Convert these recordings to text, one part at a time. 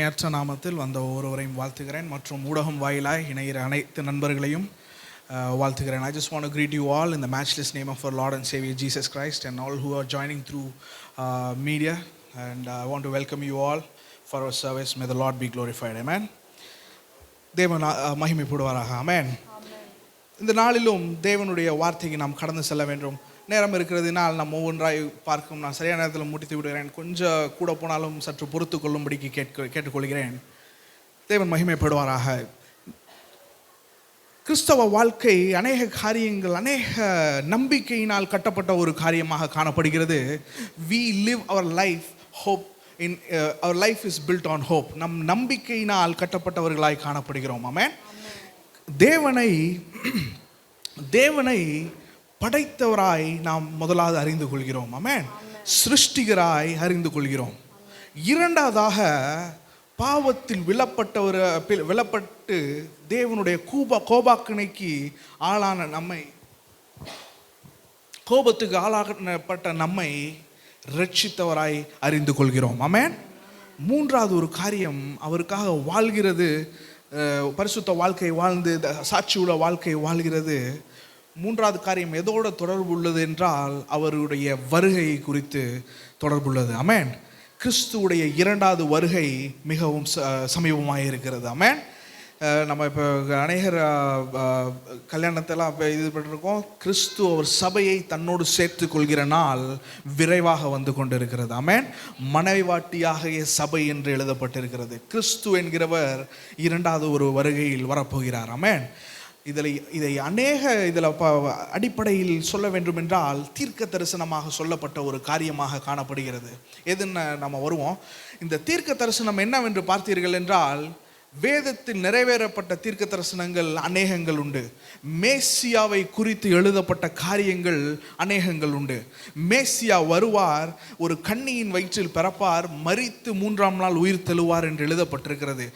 இணையற்ற நாமத்தில் வந்த ஒவ்வொருவரையும் வாழ்த்துகிறேன் மற்றும் ஊடகம் வாயிலாய் இணைகிற அனைத்து நண்பர்களையும் வாழ்த்துகிறேன். I just want to greet you all in the matchless name of our Lord and Savior Jesus Christ and all who are joining through media, and I want to welcome you all for our service. May the Lord be glorified. Amen. தேவன் மகிமைப்படுவாராக. ஆமென். இந்த நாளிலும் தேவனுடைய வார்த்தைக்கு நாம் கடந்து செல்ல வேண்டும். நேரம் இருக்கிறதுனால் நாம் ஒவ்வொன்றாய் பார்க்கும். நான் சரியான நேரத்தில் முடித்து விடுகிறேன். கொஞ்சம் கூட போனாலும் சற்று பொறுத்து கொள்ளும்படிக்கு கேட்டுக்கொள்கிறேன். தேவன் மகிமைப்படுவாராக. கிறிஸ்தவ வாழ்க்கை அநேக காரியங்கள், அநேக நம்பிக்கையினால் கட்டப்பட்ட ஒரு காரியமாக காணப்படுகிறது. We live our life hope in our life is built on hope. நம் நம்பிக்கையினால் கட்டப்பட்டவர்களாய் காணப்படுகிறோம். ஆமென். தேவனை படைத்தவராய் நாம் முதலாவது அறிந்து கொள்கிறோம். ஆமென். சிருஷ்டிகராய் அறிந்து கொள்கிறோம். இரண்டாவதாக பாவத்தில் விழப்பட்டு தேவனுடைய கோபாக்கினைக்கு ஆளான நம்மை, கோபத்துக்கு ஆளாகப்பட்ட நம்மை ரட்சித்தவராய் அறிந்து கொள்கிறோம். ஆமென். மூன்றாவது ஒரு காரியம், அவருக்காக வாழ்கிறது, பரிசுத்த வாழ்க்கை வாழ்ந்து சாட்சியுள்ள வாழ்க்கை வாழ்கிறது. மூன்றாவது காரியம் எதோட தொடர்பு உள்ளது என்றால் அவருடைய வருகை குறித்து தொடர்புள்ளது. ஆமென். கிறிஸ்துவுடைய இரண்டாவது வருகை மிகவும் சமீபமாக இருக்கிறது. ஆமென். நம்ம இப்போ அநேகர் கல்யாணத்தெல்லாம் இது பண்ணிருக்கோம். கிறிஸ்து அவர் சபையை தன்னோடு சேர்த்து கொள்கிற நாள் விரைவாக வந்து கொண்டிருக்கிறது. ஆமென். மனைவாட்டியாகிய சபை என்று எழுதப்பட்டிருக்கிறது. கிறிஸ்து என்கிறவர் இரண்டாவது ஒரு வருகையில் வரப்போகிறார். ஆமென். இதை அநேக அடிப்படையில் சொல்ல வேண்டும் என்றால் தீர்க்க தரிசனமாக சொல்லப்பட்ட ஒரு காரியமாக காணப்படுகிறது. எதுன்னு நம்ம வருவோம். இந்த தீர்க்க தரிசனம் என்னவென்று பார்த்தீர்கள் என்றால், வேதத்தில் நிறைவேறப்பட்ட தீர்க்க தரிசனங்கள் அநேகங்கள் உண்டு. மேசியாவை குறித்து எழுதப்பட்ட காரியங்கள் அநேகங்கள் உண்டு. மேசியா வருவார், ஒரு கன்னியின் வயிற்றில் பிறப்பார், மரித்து மூன்றாம் நாள் உயிர் தெழுவார் என்று எழுதப்பட்டிருக்கிறது.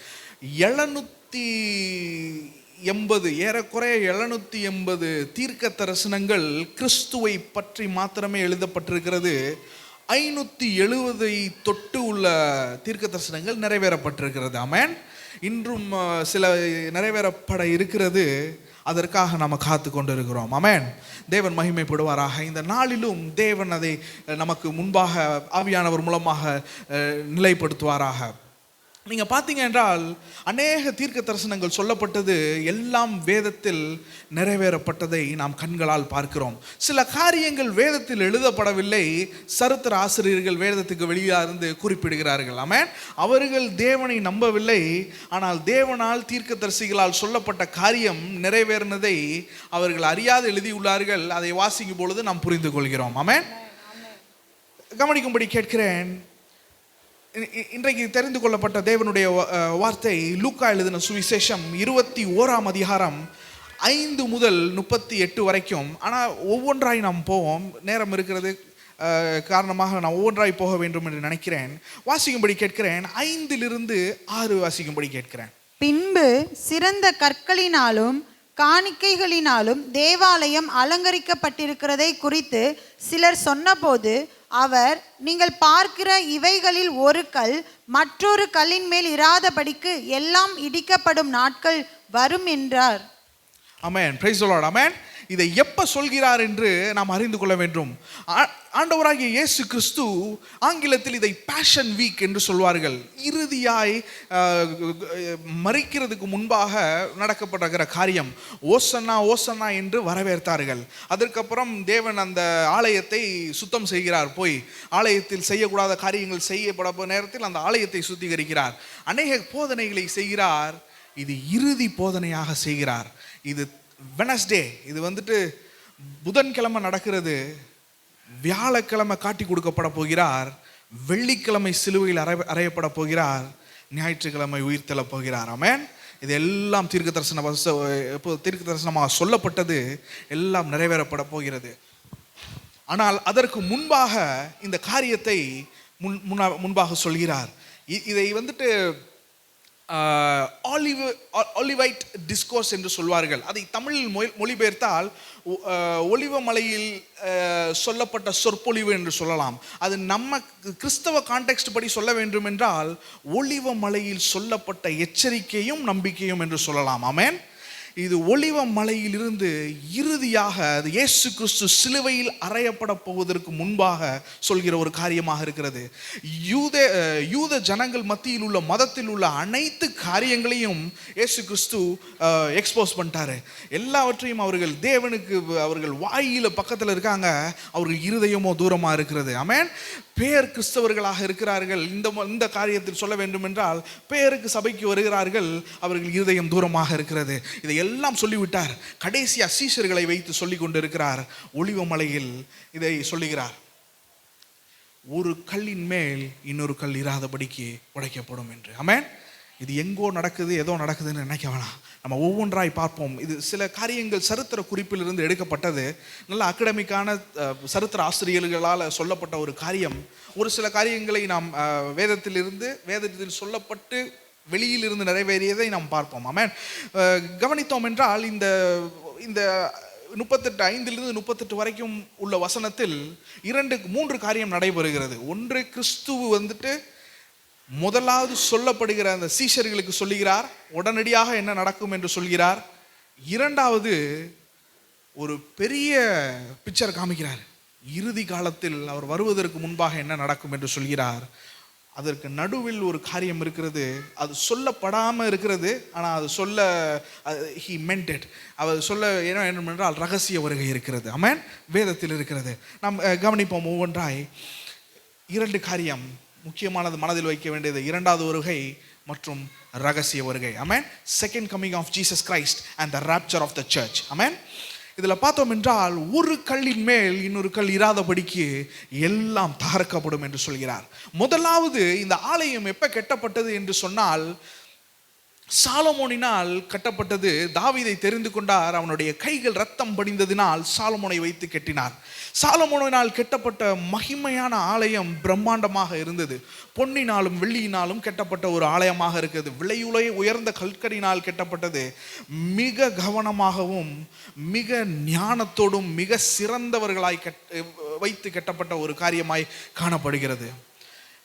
780 ஏறக்குறைய 780 தீர்க்க தரிசனங்கள் கிறிஸ்துவை பற்றி மாத்திரமே எழுதப்பட்டிருக்கிறது. 570 தொட்டு உள்ள தீர்க்க தரிசனங்கள் நிறைவேறப்பட்டிருக்கிறது. ஆமென். இன்றும் சில நிறைவேறப்பட இருக்கிறது. அதற்காக நாம் காத்து கொண்டிருக்கிறோம். ஆமென். தேவன் மகிமைப்படுவாராக. இந்த நாளிலும் தேவன் அதை நமக்கு முன்பாக ஆவியானவர் மூலமாக நிலைப்படுத்துவாராக. நீங்கள் பார்த்தீங்க என்றால் அநேக தீர்க்க தரிசனங்கள் சொல்லப்பட்டது எல்லாம் வேதத்தில் நிறைவேறப்பட்டதை நாம் கண்களால் பார்க்கிறோம். சில காரியங்கள் வேதத்தில் எழுதப்படவில்லை, சரித்திர ஆசிரியர்கள் வேதத்துக்கு வெளியே இருந்து குறிப்பிடுகிறார்கள். ஆமென். அவர்கள் தேவனை நம்பவில்லை, ஆனால் தேவனால் தீர்க்க தரிசிகளால் சொல்லப்பட்ட காரியம் நிறைவேறினதை அவர்கள் அறியாது எழுதியுள்ளார்கள். அதை வாசிக்கும் பொழுது நாம் புரிந்து கொள்கிறோம். ஆமென். கவனிக்கும்படி கேட்கிறேன். இன்றைக்கு தெரிந்து கொள்ளப்பட்ட தேவனுடைய வார்த்தை லூக்கா எழுதின சுவிசேஷம் 21ஆம் அதிகாரம் 5 முதல் 38 வரைக்கும். ஆனால் ஒவ்வொன்றாய் நாம் போவோம். நேரம் இருக்கிறது காரணமாக நான் ஒவ்வொன்றாய் போக வேண்டும் என்று நினைக்கிறேன். வாசிக்கும்படி கேட்கிறேன். 5 6 வாசிக்கும்படி கேட்கிறேன். பின்பு சிறந்த கற்களினாலும் காணிக்கைகளினாலும் தேவாலயம் அலங்கரிக்கப்பட்டிருக்கிறதை குறித்து சிலர் சொன்னபோது அவர், நீங்கள் பார்க்கிற இவைகளில் ஒரு கல் மற்றொரு கல்லின் மேல் இராதபடிக்கு எல்லாம் இடிக்கப்படும் நாட்கள் வரும் என்றார். Amen. Praise the lord. Amen. இதை எப்ப சொல்கிறார் என்று நாம் அறிந்து கொள்ள வேண்டும். ஆண்டவராகிய இயேசு கிறிஸ்து, ஆங்கிலத்தில் இதை பேஷன் வீக் என்று சொல்வார்கள். இறுதியாய் மரிக்கிறதுக்கு முன்பாக நடக்கப்பட்ட காரியம். ஓசன்னா ஓசன்னா என்று வரவேற்றார்கள். அதற்கப்புறம் தேவன் அந்த ஆலயத்தை சுத்தம் செய்கிறார். போய் ஆலயத்தில் செய்யக்கூடாத காரியங்கள் செய்யப்பட நேரத்தில் அந்த ஆலயத்தை சுத்திகரிக்கிறார். அநேக போதனைகளை செய்கிறார். இது இறுதி போதனையாக செய்கிறார். இது வெனஸ்டே, இது புதன்கிழமை நடக்கிறது. வியாழக்கிழமை காட்டி கொடுக்கப்பட போகிறார். வெள்ளிக்கிழமை சிலுவையில் அறையப்பட போகிறார். ஞாயிற்றுக்கிழமை உயிர் தெழப் போகிறார். ஆமென். இது எல்லாம் தீர்க்க தரிசனமாக சொல்லப்பட்டது, எல்லாம் நிறைவேறப்பட போகிறது. ஆனால் அதற்கு முன்பாக இந்த காரியத்தை முன்பாக சொல்கிறார். இதை ஆலிவைட் டிஸ்கோர்ஸ் என்று சொல்வார்கள். அதை தமிழில் மொழிபெயர்த்தால் ஒலிவ மலையில் சொல்லப்பட்ட சொற்பொழிவு என்று சொல்லலாம். அது நம்ம கிறிஸ்தவ கான்டெக்ஸ்ட் படி சொல்ல வேண்டும் என்றால் ஒலிவ மலையில் சொல்லப்பட்ட எச்சரிக்கையும் நம்பிக்கையும் என்று சொல்லலாம். ஆமென். இது ஒலிவ மலையிலிருந்து இறுதியாக அது இயேசு கிறிஸ்து சிலுவையில் அறையப்பட போவதற்கு முன்பாக சொல்கிற ஒரு காரியமாக இருக்கிறது. யூத ஜனங்கள் மத்தியில் உள்ள மதத்தில் உள்ள அனைத்து காரியங்களையும் இயேசு கிறிஸ்து எக்ஸ்போஸ் பண்ணிட்டாரு. எல்லாவற்றையும் அவர்கள் தேவனுக்கு அவர்கள் வாயில பக்கத்தில் இருக்காங்க, அவர்கள் இருதயமோ தூரமாக இருக்கிறது. ஆமென். பேர் கிறிஸ்தவர்களாக இருக்கிறார்கள். இந்த காரியத்தில் சொல்ல வேண்டும் என்றால் பேருக்கு சபைக்கு வருகிறார்கள், அவர்கள் இருதயம் தூரமாக இருக்கிறது. இதை எல்லாம் சொல்லிவிட்டார். கடைசியா சீஷர்களை வைத்து சொல்லிக் கொண்டிருக்கிறார். ஒலிவ மலையில் இதை சொல்லுகிறார், ஒரு கல்லின் மேல் இன்னொரு கல் இராதபடிக்கு உடைக்கப்படும் என்று. ஆமென். இது எங்கோ நடக்குது, ஏதோ நடக்குதுன்னு நினைக்க வேணாம். நம்ம ஒவ்வொன்றாய் பார்ப்போம். இது சில காரியங்கள் சரித்திர குறிப்பிலிருந்து எடுக்கப்பட்டது. நல்ல அகடமிக்கான சரித்திர ஆசிரியர்களால் சொல்லப்பட்ட ஒரு காரியம். ஒரு சில காரியங்களை நாம் வேதத்தில் சொல்லப்பட்டு வெளியிலிருந்து நிறைவேறியதை நாம் பார்ப்போம். ஆமென். கவனித்தோம் என்றால் இந்த 38 5 38 வரைக்கும் உள்ள வசனத்தில் 3 காரியம் நடைபெறுகிறது. ஒன்று, கிறிஸ்துவு முதலாவது சொல்லப்படுகிற அந்த சீஷர்களுக்கு சொல்லுகிறார், உடனடியாக என்ன நடக்கும் என்று சொல்கிறார். இரண்டாவது, ஒரு பெரிய பிக்சர் காமிக்கிறார், இறுதி காலத்தில் அவர் வருவதற்கு முன்பாக என்ன நடக்கும் என்று சொல்கிறார். அதற்கு நடுவில் ஒரு காரியம் இருக்கிறது, அது சொல்லப்படாமல் இருக்கிறது, ஆனால் அது சொல்ல he meant it. அவர் சொல்ல என்ன என்றால் ரகசிய வருகை இருக்கிறது. ஆமென். வேதத்தில் இருக்கிறது. நாம் கவனிப்போம் ஒவ்வொன்றாய். 2 காரியம் முக்கியமானது, மனதில் வைக்க வேண்டியது, இரண்டாவது வருகை மற்றும் ரகசிய வருகை. Amen. Second coming of Jesus Christ and the rapture of the church. Amen. இதில் பார்த்தோம் என்றால் ஒரு கல்லின் மேல் இன்னொரு கல் இராதபடிக்கு எல்லாம் தகர்க்கப்படும் என்று சொல்கிறார். முதலாவது, இந்த ஆலயம் எப்போ கட்டப்பட்டது என்று சொன்னால் சாலமோனினால் கட்டப்பட்டது. தாவீதை தெரிந்து கொண்டார், அவனுடைய கைகள் ரத்தம் படிந்ததினால் சாலமோனை வைத்து கட்டினார். சாலமோனினால் கட்டப்பட்ட மகிமையான ஆலயம் பிரம்மாண்டமாக இருந்தது. பொன்னினாலும் வெள்ளியினாலும் கட்டப்பட்ட ஒரு ஆலயமாக இருக்கிறது. விலையுலை உயர்ந்த கற்களினால் கட்டப்பட்டது. மிக கவனமாகவும் மிக ஞானத்தோடும் மிக சிறந்தவர்களாய் வைத்து கட்டப்பட்ட ஒரு காரியமாய் காணப்படுகிறது.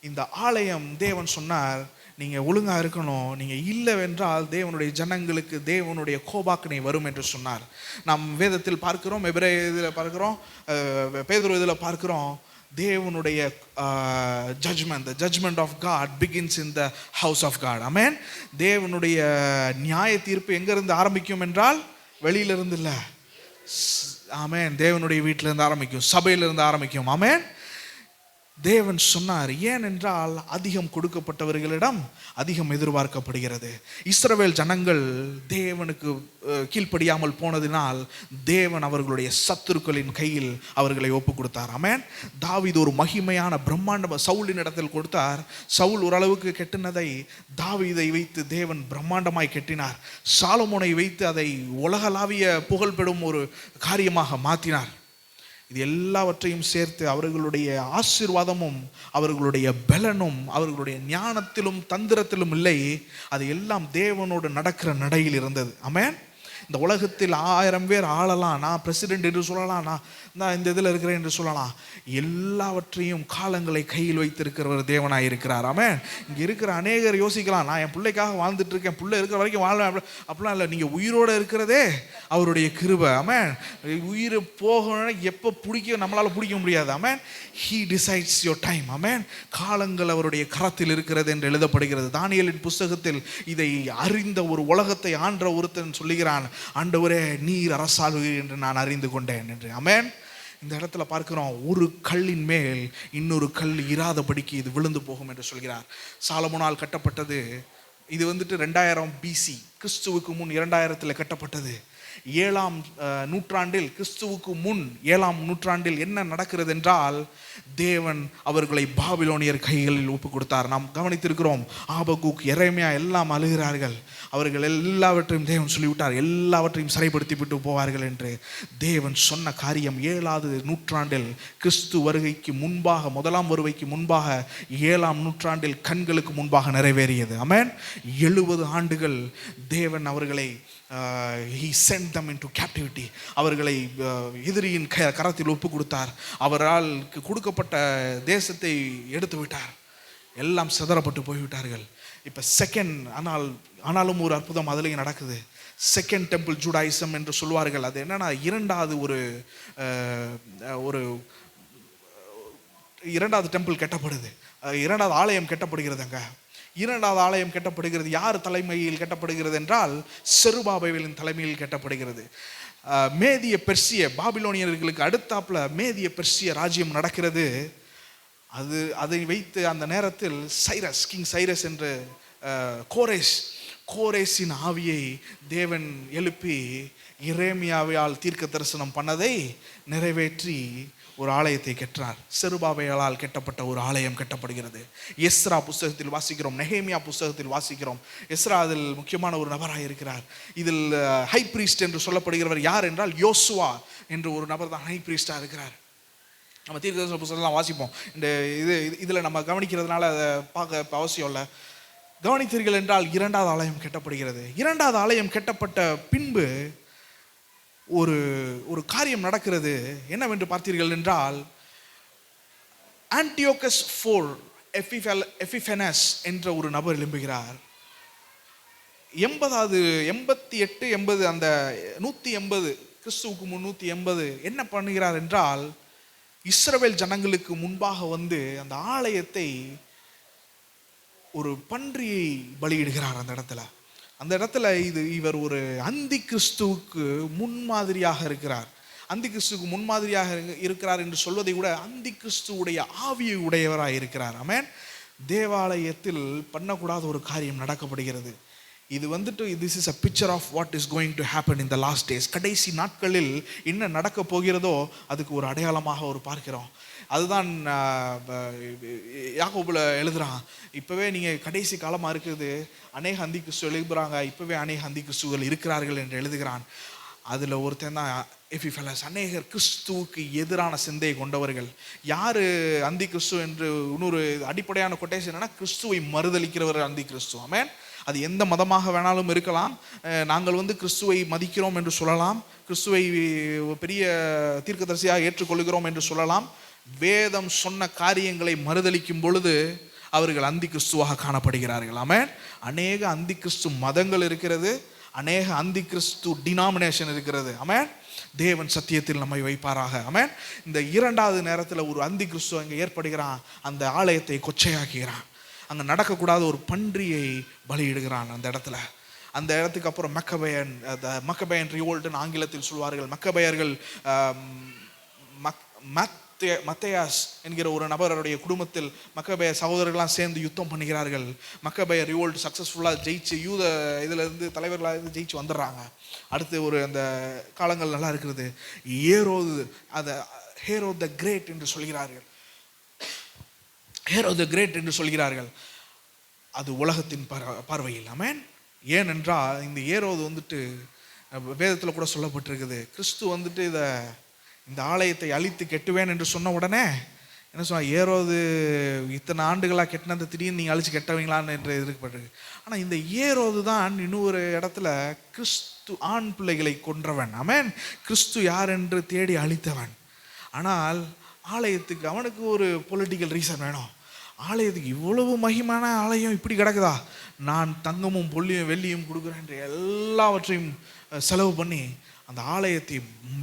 இந்த ஆலயம் தேவன் சொன்னார், நீங்கள் ஒழுங்காக இருக்கணும், நீங்கள் இல்லைவென்றால் தேவனுடைய ஜனங்களுக்கு தேவனுடைய கோபாக்கினை வரும் என்று சொன்னார். நாம் வேதத்தில் பார்க்கிறோம், எபிரேய இதில் பார்க்கிறோம், பேதுரு இதில் பார்க்கிறோம், தேவனுடைய judgement, the judgment of God begins in the house of God. ஆமென். தேவனுடைய நியாய தீர்ப்பு எங்கிருந்து ஆரம்பிக்கும் என்றால் வெளியிலிருந்து இல்லை, ஆமென், தேவனுடைய வீட்டிலிருந்து ஆரம்பிக்கும், சபையிலிருந்து ஆரம்பிக்கும். ஆமென். தேவன் சொன்னார், ஏனென்றால் அதிகம் கொடுக்கப்பட்டவர்களிடம் அதிகம் எதிர்பார்க்கப்படுகிறது. இஸ்ரவேல் ஜனங்கள் தேவனுக்கு கீழ்ப்படியாமல் போனதினால் தேவன் அவர்களுடைய சத்துருக்களின் கையில் அவர்களை ஒப்பு கொடுத்தார். ஆமென். தாவீது ஒரு மகிமையான பிரம்மாண்ட சவுலின் இடத்தில் கொடுத்தார். சவுல் ஓரளவுக்கு கெட்டினதை தாவீதை வைத்து தேவன் பிரம்மாண்டமாய் கெட்டினார். சாலமோனை வைத்து அதை உலகளாவிய புகழ்பெறும் ஒரு காரியமாக மாற்றினார். இது எல்லாவற்றையும் சேர்த்து அவர்களுடைய ஆசீர்வாதமும் அவர்களுடைய பலனும் அவர்களுடைய ஞானத்திலும் தந்திரத்திலும் இல்லை, அது எல்லாம் தேவனோடு நடக்கிற நடையில் இருந்தது. ஆமென். இந்த உலகத்தில் 1000 பேர் ஆளலாம், நான் பிரசிடென்ட் என்று சொல்லலாம், நான் இந்த இதில் இருக்கிறேன் என்று சொல்லலாம், எல்லாவற்றையும் காலங்களை கையில் வைத்திருக்கிறவர் தேவனாய் இருக்கிறார். ஆமென். இங்கே இருக்கிற அநேகர் யோசிக்கலாம், நான் என் பிள்ளைக்காக வாழ்ந்துட்டு இருக்கேன், பிள்ளை இருக்கிற வரைக்கும் வாழ்வேன், அப்படிலாம் இல்லை. நீங்கள் உயிரோடு இருக்கிறதே அவருடைய கிருபை. ஆமென். உயிர் போகணும், எப்போ நம்மளால் பிடிக்க முடியாது. ஆமென். He decides your time. ஆமென். காலங்கள் அவருடைய கரத்தில் இருக்கிறது என்று எழுதப்படுகிறது. தானியேலின் புஸ்தகத்தில் இதை அறிந்த ஒரு உலகத்தை ஆண்ட ஒருத்தன் சொல்லுகிறான், ஆண்டவரே நீர் அரசாளுவீர் என்று நான் அறிந்து கொண்டேன் என்று. ஆமென். இந்த இடத்துல பார்க்கிறோம், ஒரு கல்லின் மேல் இன்னொரு கல் இராதபடிக்கு இது விழுந்து போகும் என்று சொல்கிறார். சாலமோனால் கட்டப்பட்டது. இது 2000 BC, கிறிஸ்துவுக்கு முன் 2000 கட்டப்பட்டது. நூற்றாண்டில், கிறிஸ்துவுக்கு முன் 7ஆம் நூற்றாண்டில் என்ன நடக்கிறது என்றால், தேவன் அவர்களை பாபிலோனியர் கைகளில் ஒப்பு கொடுத்தார். நாம் கவனித்திருக்கிறோம். ஆபகுக், எரேமியா எல்லாம் அழுகிறார்கள். அவர்கள் எல்லாவற்றையும் தேவன் சொல்லிவிட்டார், எல்லாவற்றையும் சிறைப்படுத்தி விட்டு போவார்கள் என்று. தேவன் சொன்ன காரியம் 7வது நூற்றாண்டில், கிறிஸ்து வருகைக்கு முன்பாக, 1ஆம் வருகைக்கு முன்பாக 7ஆம் நூற்றாண்டில் கண்களுக்கு முன்பாக நிறைவேறியது. ஆமென். 70 ஆண்டுகள் தேவன் அவர்களை he sent them into captivity. அவர்களை எதிரியின் கரத்தில் ஒப்பு கொடுத்தார். அவரால் கொடுக்கப்பட்ட தேசத்தை எடுத்து விட்டார். எல்லாம் சிதறப்பட்டு போய்விட்டார்கள். இப்போ ஆனாலும் ஒரு அற்புதம் அதுலேயும் நடக்குது. செகண்ட் டெம்பிள் ஜூடாயிசம் என்று சொல்வார்கள். அது என்னன்னா, இரண்டாவது டெம்பிள் கட்டப்படுது, இரண்டாவது ஆலயம் கட்டப்படுகிறது. அங்கே இரண்டாவது ஆலயம் கட்டப்படுகிறது. யார் தலைமையில் கட்டப்படுகிறது என்றால், செருபாபேலின் தலைமையில் கட்டப்படுகிறது. மேதிய பெர்சிய, பாபிலோனியர்களுக்கு அடுத்தாப்புல மேதிய பெர்சிய ராஜ்யம் நடக்கிறது. அதை வைத்து அந்த நேரத்தில் கிங் சைரஸ் என்று கோரேசின் ஆவியை தேவன் எழுப்பி எரேமியாவால் தீர்க்க தரிசனம் பண்ணதை நிறைவேற்றி ஒரு ஆலயத்தை கெட்டார். செருபாபேலால் கட்டப்பட்ட ஒரு ஆலயம் கட்டப்படுகிறது. எஸ்ரா புஸ்தகத்தில் வாசிக்கிறோம், நெகேமியா புஸ்தகத்தில் வாசிக்கிறோம். எஸ்ரா அதில் முக்கியமான ஒரு நபராக இருக்கிறார். இதில் ஹை பிரீஸ்ட் என்று சொல்லப்படுகிறவர் யார் என்றால், யோசுவா என்று ஒரு நபர் தான் ஹை பிரீஸ்டாக இருக்கிறார். நம்ம தீர்க்கதரிசன புஸ்தகம்லாம் வாசிப்போம். இந்த இதில் நம்ம கவனிக்கிறதுனால அதை பார்க்க அவசியம் இல்லை. கவனித்தீர்கள் என்றால், 2வது ஆலயம் கட்டப்படுகிறது. 2வது ஆலயம் கட்டப்பட்ட பின்பு ஒரு காரியம் நடக்கிறது. என்னவென்று பார்த்தீர்கள் என்றால், ஆன்டியோகஸ் எபிஃபெனஸ் என்ற ஒரு நபர் எழும்புகிறார். 88 80 அந்த 180 கிறிஸ்துவுக்கு முன் 180 என்ன பண்ணுகிறார் என்றால், இஸ்ரவேல் ஜனங்களுக்கு முன்பாக வந்து அந்த ஆலயத்தை ஒரு பன்றியை பலியிடுகிறார். அந்த இடத்துல இவர் ஒரு அந்தி கிறிஸ்துவுக்கு முன்மாதிரியாக இருக்கிறார். அந்தி கிறிஸ்துவுக்கு முன்மாதிரியாக இருக்கிறார் என்று சொல்வதை விட, அந்தி கிறிஸ்துவுடைய ஆவியை உடையவராக இருக்கிறார். ஆமென். தேவாலயத்தில் பண்ணக்கூடாத ஒரு காரியம் நடக்கப்படுகிறது. இது this is a picture of what is going to happen in the last days. கடைசி நாட்களில் என்ன நடக்க போகிறதோ அதுக்கு ஒரு அடையாளமாக ஒரு பார்க்கிறோம். அதுதான் யாக்கோபுல எழுதுறான். இப்பவே நீங்க கடைசி காலமா இருக்குது, அநேக அந்தி கிறிஸ்து எழுப்புறாங்க, இப்பவே அநேக அந்தி கிறிஸ்துகள் இருக்கிறார்கள் என்று எழுதுகிறான். அதுல ஒருத்தன் தான் எபிஃபெனஸ். அநேகர் கிறிஸ்துவுக்கு எதிரான சிந்தையை கொண்டவர்கள். யாரு அந்தி கிறிஸ்து என்று இன்னொரு அடிப்படையான கொட்டேஷன் என்னன்னா, கிறிஸ்துவை மறுதலிக்கிறவர் அந்தி கிறிஸ்து. ஆமென். அது எந்த மதமாக வேணாலும் இருக்கலாம். நாங்கள் கிறிஸ்துவை மதிக்கிறோம் என்று சொல்லலாம், கிறிஸ்துவை பெரிய தீர்க்கதரிசியாக ஏற்றுக்கொள்கிறோம் என்று சொல்லலாம். வேதம் சொன்ன காரியங்களை மறுதலிக்கும் பொழுது அவர்கள் அந்தி கிறிஸ்துவாக காணப்படுகிறார்கள். ஆமென். அநேக அந்தி கிறிஸ்து மதங்கள் இருக்கிறது, அநேக அந்தி கிறிஸ்து டினாமினேஷன் இருக்கிறது. ஆமென். தேவன் சத்தியத்தில் நம்மை வைப்பாராக. ஆமென். இந்த 2வது நேரத்தில் ஒரு அந்தி கிறிஸ்து அங்கே ஏற்படுகிறான். அந்த ஆலயத்தை கொச்சையாக்குகிறான். அங்கே நடக்கக்கூடாத ஒரு பன்றியை பலியிடுகிறான் அந்த இடத்துல. அந்த இடத்துக்கு அப்புறம் மக்கபேயன் ரிவோல்ட்னு ஆங்கிலத்தில் சொல்வார்கள். மக்கபேயர்கள் மத்தேயாஸ் என்கிற ஒரு நபருடைய குடும்பத்தில் மக்கபேய சகோதரர்களாம் சேர்ந்து யுத்தம் பண்ணுகிறார்கள். மக்கபேய ரிவோல்ட் சக்ஸஸ்ஃபுல்லாக ஜெயிச்சு யூத இதிலிருந்து தலைவர்களாக இருந்து ஜெயிச்சு வந்துடுறாங்க. அடுத்து அந்த காலங்கள் நல்லா இருக்கிறது. ஹேரோத் த கிரேட் என்று சொல்கிறார்கள். ஹேரோத் த கிரேட் என்று சொல்கிறார்கள். அது உலகத்தின் பார்வையில். ஆமென். ஏனென்றால் இந்த ஏரோது வேதத்தில் கூட சொல்லப்பட்டிருக்குது. கிறிஸ்து இந்த ஆலயத்தை அழித்து கெட்டுவேன் என்று சொன்ன உடனே என்ன சொன்னா, ஏரோது இத்தனை ஆண்டுகளாக கெட்டினது திடீர்னு நீங்கள் அழிச்சு கெட்டவங்களான்னு என்று எதிர்க்கப்பட்டிருக்கு. ஆனால் இந்த ஏரோது தான் இன்னொரு இடத்துல கிறிஸ்து ஆண் பிள்ளைகளை கொன்றவன். ஆமென். கிறிஸ்து யார் என்று தேடி அழித்தவன். ஆனால் ஆலயத்துக்கு அவனுக்கு ஒரு பொலிட்டிக்கல் ரீசன் வேணும். ஆலயத்துக்கு இவ்வளவு மகிமான ஆலயம் இப்படி கிடக்குதா, நான் தங்கமும் பொல்லியும் வெள்ளியும் கொடுக்குறேன் என்று எல்லாவற்றையும் செலவு பண்ணி அந்த ஆலயத்தை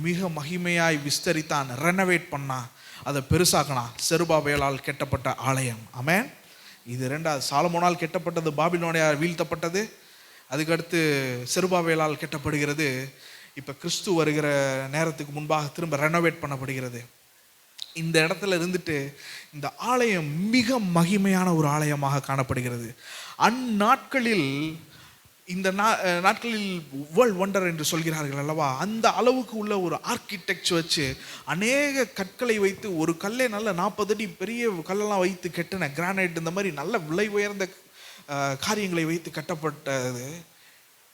மிக மகிமையாய் விஸ்தரித்தான், ரெனோவேட் பண்ணான், அதை பெருசாக்கினான். செருபாபேலால் கட்டப்பட்ட ஆலயம். ஆமென். இது 2வது. சாலமோனால் கட்டப்பட்டது, பாபிலோனியால் வீழ்த்தப்பட்டது. அதுக்கடுத்து செருபாபேலால் கட்டப்படுகிறது. இப்போ கிறிஸ்து வருகிற நேரத்துக்கு முன்பாக திரும்ப ரெனோவேட் பண்ணப்படுகிறது. இந்த இடத்துல இருந்துட்டு இந்த ஆலயம் மிக மகிமையான ஒரு ஆலயமாக காணப்படுகிறது. அந்நாட்களில் இந்த நாட்களில் வேர்ல்ட் வண்டர் என்று சொல்கிறார்கள் அல்லவா, அந்த அளவுக்கு உள்ள ஒரு ஆர்கிடெக்சர் வச்சு அநேக கற்களை வைத்து, ஒரு கல்லே நல்ல 40 அடி பெரிய கல்லெல்லாம் வைத்து கட்டின கிரானைட், இந்த மாதிரி நல்ல விலை உயர்ந்த காரியங்களை வைத்து கட்டப்பட்டது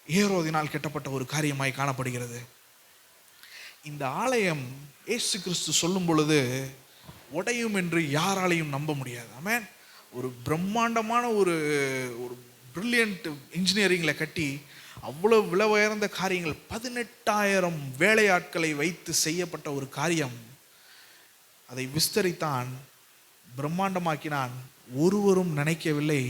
ஏரோதினால் கட்டப்பட்ட ஒரு காரியமாய் காணப்படுகிறது. இந்த ஆலயம் இயேசு கிறிஸ்து சொல்லும் பொழுது உடையும் என்று யாராலையும் நம்ப முடியாது. ஆமென். ஒரு பிரம்மாண்டமான ஒரு பிரில்லியன்ட் இன்ஜினியரிங்கில் கட்டி அவ்வளவு விலை உயர்ந்த காரியங்கள், 18,000 வேலையாட்களை வைத்து செய்யப்பட்ட ஒரு காரியம். அதை விஸ்தரித்தான், பிரம்மாண்டமாக்கினான். ஒருவரும் நினைக்கவில்லை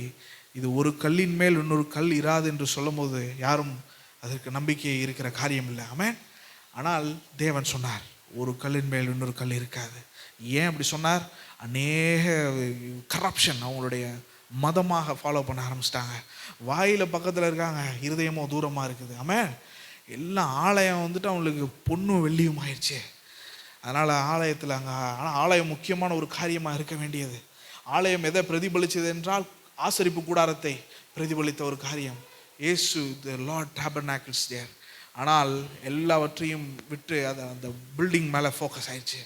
இது ஒரு கல்லின் மேல் இன்னொரு கல் இராது என்று சொல்லும் போது யாரும் அதற்கு நம்பிக்கை இருக்கிற காரியம் இல்லை. ஆமென். ஆனால் தேவன் சொன்னார் ஒரு கல்லின் மேல் இன்னொரு கல் இருக்காது. ஏன் அப்படி சொன்னார்? அநேக கரப்ஷன் அவங்களுடைய மதமாக ஃபாலோ பண்ண ஆரம்பிச்சிட்டாங்க. வாயில் பக்கத்தில் இருக்காங்க, இருதயமோ தூரமாக இருக்குது. ஆமென். எல்லாம் ஆலயம் வந்துட்டு அவங்களுக்கு பொண்ணும் வெள்ளியும் ஆயிடுச்சு. அதனால் ஆலயத்தில் ஆனால் ஆலயம் முக்கியமான ஒரு காரியமாக இருக்க வேண்டியது. ஆலயம் எதை பிரதிபலித்தது என்றால் ஆசரிப்பு கூடாரத்தை பிரதிபலித்த ஒரு காரியம். இயேசு தி லார்ட் டேபர்னாக்கிள்ஸ் தேர். ஆனால் எல்லாவற்றையும் விட்டு அதை அந்த பில்டிங் மேலே ஃபோக்கஸ் ஆயிடுச்சு.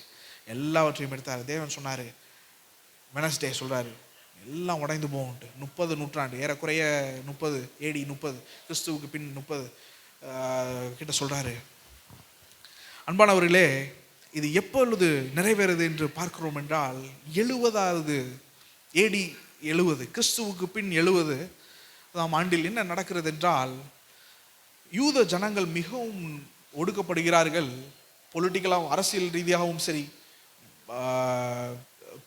எல்லாவற்றையும் எடுத்தார். தேவன் சொன்னார், வெனஸ்டே சொல்கிறாரு, எல்லாம் உடைந்து போகும்ட்டு. 30 நூற்றாண்டு, ஏறக்குறைய 30 AD 30 கிறிஸ்துவுக்கு பின் 30 கிட்ட சொல்கிறாரு. அன்பானவர்களே, இது எப்பொழுது நிறைவேறுது என்று பார்க்கிறோம் என்றால் 70வது AD 70 கிறிஸ்துவுக்கு பின் 70 ஆண்டில் என்ன நடக்கிறது என்றால், யூத ஜனங்கள் மிகவும் ஒடுக்கப்படுகிறார்கள். பொலிட்டிக்கலாகவும் அரசியல் ரீதியாகவும் சரி,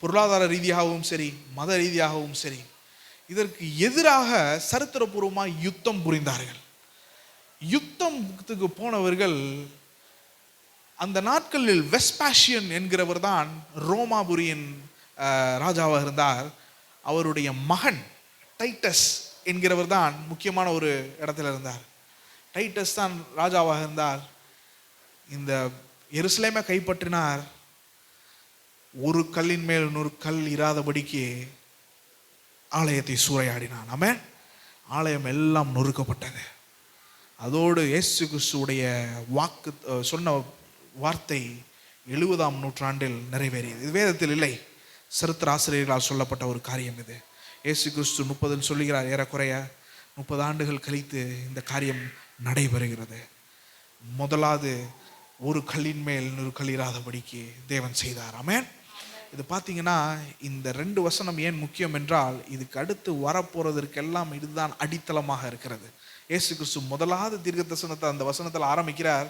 பொருளாதார ரீதியாகவும் சரி, மத ரீதியாகவும் சரி, இதற்கு எதிராக சரித்திரபூர்வமாக யுத்தம் புரிந்தார்கள். யுத்தத்துக்கு போனவர்கள் அந்த நாட்களில் வெஸ்பாஷியன் என்கிறவர் தான் ரோமாபுரியின் ராஜாவாக இருந்தார். அவருடைய மகன் டைட்டஸ் என்கிறவர் தான் முக்கியமான ஒரு இடத்துல இருந்தார். டைட்டஸ் தான் ராஜாவாக இருந்தார். இந்த எருசலேமை கைப்பற்றினார். ஒரு கல்லின் மேல் இன்னொரு கல் இராதபடிக்கு ஆலயத்தை சூறையாடினான். ஆமென். ஆலயம் எல்லாம் நொறுக்கப்பட்டது. அதோடு இயேசு கிறிஸ்துவுடைய வாக்கு சொன்ன வார்த்தை 70ஆம் நூற்றாண்டில் நிறைவேறியது. இது வேதத்தில் இல்லை, சரித்திர ஆசிரியர்களால் சொல்லப்பட்ட ஒரு காரியம் இது. இயேசு கிறிஸ்து 30 சொல்லுகிறார். ஏறக்குறைய 30 ஆண்டுகள் கழித்து இந்த காரியம் நடைபெறுகிறது. முதலாவது ஒரு கல்லின் மேல் இன்னொரு கல் இராதபடிக்கு தேவன் செய்தார். ஆமென். இது பார்த்தீங்கன்னா இந்த 2 வசனம் ஏன் முக்கியம் என்றால், இதுக்கு அடுத்து வரப்போறதற்கெல்லாம் இதுதான் அடித்தளமாக இருக்கிறது. இயேசு கிறிஸ்து முதலாவது தீர்க்க தரிசனத்தை அந்த வசனத்தில் ஆரம்பிக்கிறார்.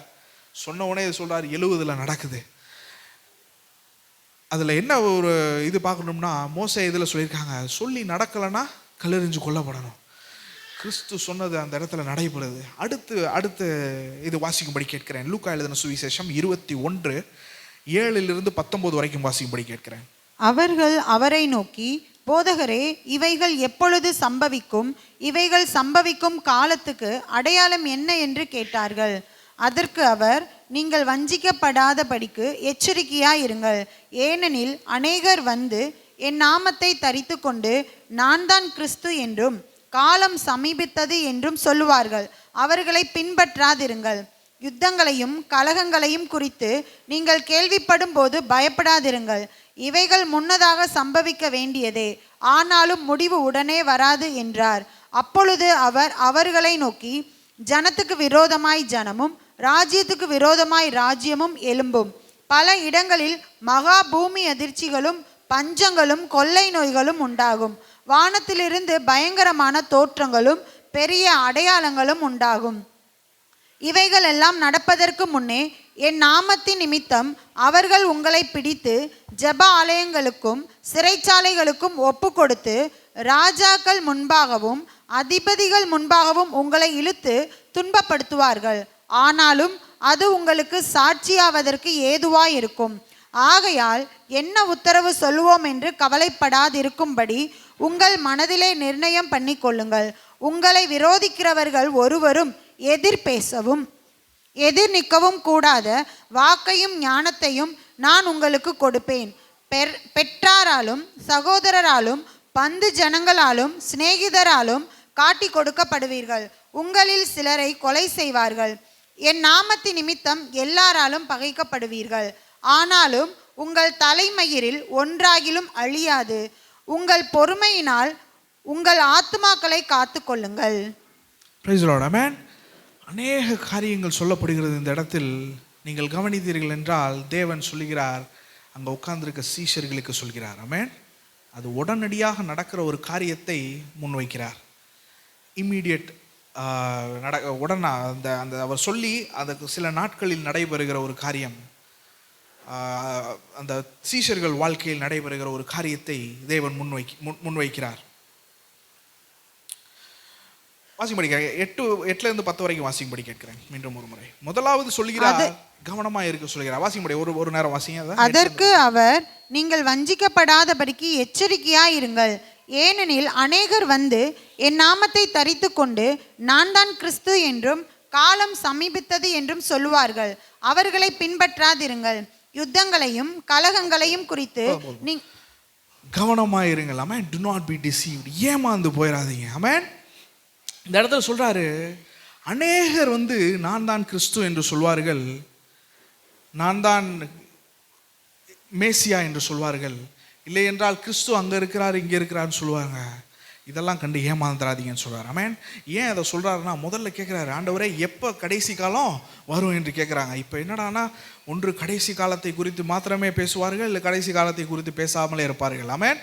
சொன்ன உடனே சொல்றார் 70 நடக்குது. அதில் என்ன ஒரு இது பார்க்கணும்னா, மோசே இதில் சொல்லியிருக்காங்க, சொல்லி நடக்கலைன்னா கல்லெறிஞ்சு கொல்லப்படணும். கிறிஸ்து சொன்னது அந்த இடத்துல நடைபெறுது. அடுத்து இது வாசிக்கும்படி கேட்கிறேன். லூக்கா எழுதின சுவிசேஷம் 21:7-19 வரைக்கும் வாசிக்கும்படி கேட்கிறேன். அவர்கள் அவரை நோக்கி, போதகரே, இவைகள் எப்பொழுது சம்பவிக்கும்? இவைகள் சம்பவிக்கும் காலத்துக்கு அடையாளம் என்ன என்று கேட்டார்கள். அதற்கு அவர், நீங்கள் வஞ்சிக்கப்படாதபடிக்கு எச்சரிக்கையாயிருங்கள். ஏனெனில் அநேகர் வந்து என் நாமத்தை தரித்து கொண்டு நான் தான் கிறிஸ்து என்றும் காலம் சமீபித்தது என்றும் சொல்லுவார்கள். அவர்களை பின்பற்றாதிருங்கள். யுத்தங்களையும் கலகங்களையும் குறித்து நீங்கள் கேள்விப்படும் போது பயப்படாதிருங்கள். இவைகள் முன்னதாக சம்பவிக்க வேண்டியதே, ஆனாலும் முடிவு உடனே வராது என்றார். அப்பொழுது அவர் அவர்களை நோக்கி, ஜனத்துக்கு விரோதமாய் ஜனமும் ராஜ்யத்துக்கு விரோதமாய் ராஜ்யமும் எழும்பும். பல இடங்களில் மகா பூமி அதிர்ச்சிகளும் பஞ்சங்களும் கொள்ளை நோய்களும் உண்டாகும். வானத்திலிருந்து பயங்கரமான தோற்றங்களும் பெரிய அடையாளங்களும் உண்டாகும். இவைகள் எல்லாம் நடப்பதற்கு முன்னே என் நாமத்தின் நிமித்தம் அவர்கள் உங்களை பிடித்து ஜெப ஆலயங்களுக்கும் சிறைச்சாலைகளுக்கும் ஒப்பு கொடுத்து ராஜாக்கள் முன்பாகவும் அதிபதிகள் முன்பாகவும் உங்களை இழுத்து துன்பப்படுத்துவார்கள். ஆனாலும் அது உங்களுக்கு சாட்சியாவதற்கு ஏதுவாயிருக்கும். ஆகையால் என்ன உத்தரவு சொல்லுவோம் என்று கவலைப்படாதிருக்கும்படி உங்கள் மனதிலே நிர்ணயம் பண்ணி கொள்ளுங்கள். உங்களை விரோதிக்கிறவர்கள் ஒருவரும் எதிர் பேசவும் எதிர் நிற்கவும் கூடாத வாக்கையும் ஞானத்தையும் நான் உங்களுக்கு கொடுப்பேன். பெற்றாராலும் சகோதரராலும் பந்து ஜனங்களாலும் சிநேகிதராலும் காட்டி கொடுக்கப்படுவீர்கள். உங்களில் சிலரை கொலை செய்வார்கள். என் நாமத்தின் நிமித்தம் எல்லாராலும் பகைக்கப்படுவீர்கள். ஆனாலும் உங்கள் தலைமயிரில் ஒன்றாகிலும் அழியாது. உங்கள் பொறுமையினால் உங்கள் ஆத்துமாக்களை காத்து கொள்ளுங்கள். Praise the lord. ஆமென். அநேக காரியங்கள் சொல்லப்படுகிறது இந்த இடத்தில். நீங்கள் கவனித்தீர்கள் என்றால் தேவன் சொல்லுகிறார், அங்கே உட்கார்ந்திருக்க சீஷர்களுக்கு சொல்கிறார். ஆமென். அது உடனடியாக நடக்கிற ஒரு காரியத்தை முன்வைக்கிறார். இம்மீடியட் உடனே அந்த அந்த அவர் சொல்லி அதற்கு சில நாட்களில் நடைபெறுகிற ஒரு காரியம், அந்த சீஷர்கள் வாழ்க்கையில் நடைபெறுகிற ஒரு காரியத்தை தேவன் முன்வைக்கிறார். வாசிக்கும்படி 8 10 வரைக்கும் வாசிக்கும்படி கேட்கிறேன். மீண்டும் ஒரு முறை முதலாவது சொல்கிறார், கவனமா இருக்க சொல்கிறார். வாசிக்கும்படி ஒரு நேரம் வாசிங்க. அதற்கு அவர், நீங்கள் வஞ்சிக்கப்படாதபடிக்கு எச்சரிக்கையாயிருங்கள். ஏனெனில் அநேகர் வந்து என் நாமத்தை தரித்து கொண்டு நான் தான் கிறிஸ்து என்றும் காலம் சமீபித்தது என்றும் சொல்லுவார்கள். அவர்களை பின்பற்றாதிருங்கள். யுத்தங்களையும் கலகங்களையும் குறித்து கவனமாயிருங்கள். ஆமென். do not be deceived. ஏமாந்து போயிடாதீங்க. ஆமென். இந்த இடத்துல சொல்றாரு, அநேகர் வந்து நான் தான் கிறிஸ்து என்று சொல்வார்கள், நான் தான் மேசியா என்று சொல்வார்கள், இல்லை என்றால் கிறிஸ்து அங்கே இருக்கிறார் இங்கே இருக்கிறார்னு சொல்லுவாங்க. இதெல்லாம் கண்டு ஏமாந்துடாதீங்கன்னு சொல்றாரு. ஆமென். ஏன் அதை சொல்றாருன்னா, முதல்ல கேட்குறாரு, ஆண்டவரே எப்போ கடைசி காலம் வரும் என்று கேட்குறாங்க. இப்போ என்னடானா, ஒன்று கடைசி காலத்தை குறித்து மாத்திரமே பேசுவார்கள், இல்லை கடைசி காலத்தை குறித்து பேசாமலே இருப்பார்கள். ஆமென்.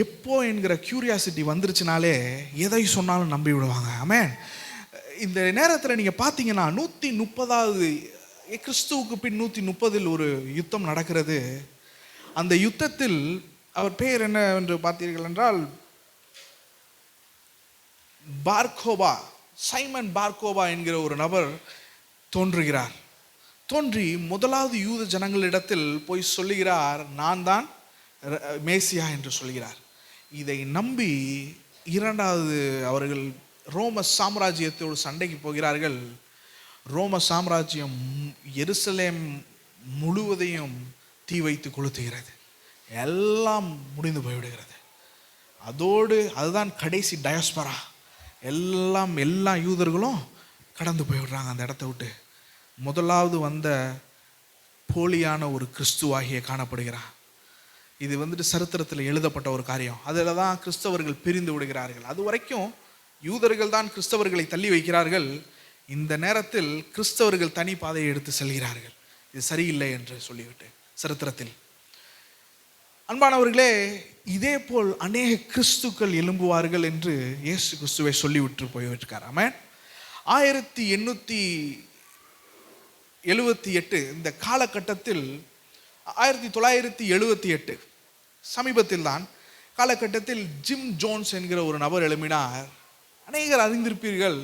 எப்போ என்கிற கியூரியாசிட்டி வந்துருச்சுனாலே எதை சொன்னாலும் நம்பி விடுவாங்க. ஆமென். இந்த நேரத்தில் நீங்கள் பார்த்தீங்கன்னா 130வது கிறிஸ்துவுக்கு பின் 130 ஒரு யுத்தம் நடக்கிறது. அந்த யுத்தத்தில் அவர் பெயர் என்ன என்று பார்த்தீர்கள் என்றால் பார்கோபா, சைமன் பார்கோபா என்கிற ஒரு நபர் தோன்றுகிறார். தோன்றி முதலாவது யூத ஜனங்களிடத்தில் போய் சொல்லுகிறார், நான் தான் மேசியா என்று சொல்கிறார். இதை நம்பி இரண்டாவது அவர்கள் ரோம சாம்ராஜ்யத்தோடு சண்டைக்கு போகிறார்கள். ரோம சாம்ராஜ்யம் எருசலேம் முழுவதையும் தீ வைத்து கொளுத்துகிறது. எல்லாம் முடிந்து போய்விடுகிறது. அதோடு அதுதான் கடைசி டயஸ்பரா. எல்லா யூதர்களும் கடந்து போய்விடுறாங்க அந்த இடத்த விட்டு. முதலாவது வந்த போலியான ஒரு கிறிஸ்துவாகிய காணப்படுகிறார். இது வந்துட்டு சரித்திரத்தில் எழுதப்பட்ட ஒரு காரியம். அதில் தான் கிறிஸ்தவர்கள் பிரிந்து விடுகிறார்கள். அது வரைக்கும் யூதர்கள் தான் கிறிஸ்தவர்களை தள்ளி வைக்கிறார்கள். இந்த நேரத்தில் கிறிஸ்தவர்கள் தனி பாதையை எடுத்து செல்கிறார்கள். இது சரியில்லை என்று சொல்லிவிட்டு சரித்திரத்தில். அன்பானவர்களே, இதே போல் அநேக கிறிஸ்துக்கள் எழும்புவார்கள் என்று இயேசு கிறிஸ்துவை சொல்லிவிட்டு போய்விட்டிருக்கார். ஆமென். 1878 இந்த காலகட்டத்தில் 1978 சமீபத்தில் தான் காலகட்டத்தில் ஜிம் ஜோன்ஸ் என்கிற ஒரு நபர் எழுப்பினார். அநேகர் அறிந்திருப்பீர்கள்.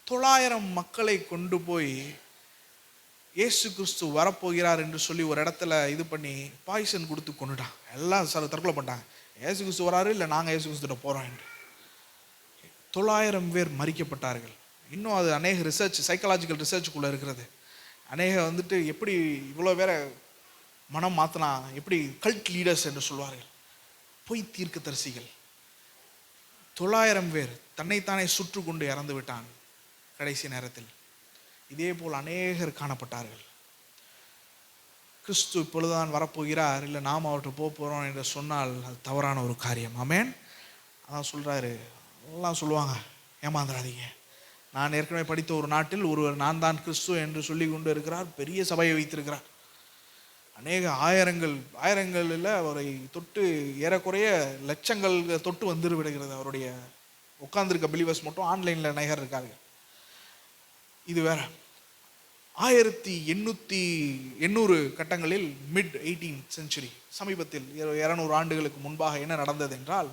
900 மக்களை கொண்டு போய் இயேசு கிறிஸ்து வரப்போகிறார் என்று சொல்லி ஒரு இடத்துல இது பண்ணி பாய்சன் கொடுத்து கொண்டுட்டான். எல்லாம் தற்கொலை பண்ணிட்டாங்க. இயேசு கிறிஸ்து வராரு, இல்லை நாங்கள் இயேசு கிறிஸ்துட்ட போகிறோம் என்று. 900 பேர் மறிக்கப்பட்டார்கள். இன்னும் அது அநேக ரிசர்ச், சைக்காலஜிக்கல் ரிசர்ச்சுக்குள்ளே இருக்கிறது. அநேக வந்துட்டு எப்படி இவ்வளோ பேரை மனம் மாற்றினா, எப்படி கல்ட் லீடர்ஸ் என்று சொல்வார்கள், பொய் தீர்க்கதரிசிகள். 900 பேர் தன்னைத்தானே சுற்று கொண்டு இறந்து விட்டான் கடைசி நேரத்தில். இதே போல் அநேகர் காணப்பட்டார்கள். கிறிஸ்து இப்பொழுதுதான் வரப்போகிறார், இல்லை நாம் அவர்கிட்ட போகிறோம் என்று சொன்னால் அது தவறான ஒரு காரியம். ஆமென். அதான் சொல்கிறாரு, எல்லாம் சொல்லுவாங்க, ஏமாந்துடாதீங்க. நான் ஏற்கனவே படித்த ஒரு நாட்டில் ஒருவர் நான் தான் கிறிஸ்து என்று சொல்லி கொண்டு இருக்கிறார். பெரிய சபையை வைத்திருக்கிறார். அநேக ஆயிரங்களில் அவரை தொட்டு ஏறக்குறைய லட்சங்கள் தொட்டு வந்து விடுகிறது. அவருடைய உட்கார்ந்துருக்க பிலீவர்ஸ் மட்டும் ஆன்லைனில் அநேகர் இருக்காங்க. இது வேற. 1800 கட்டங்களில் மிட் 18th செஞ்சுரி, சமீபத்தில் 200 ஆண்டுகளுக்கு முன்பாக என்ன நடந்தது என்றால்,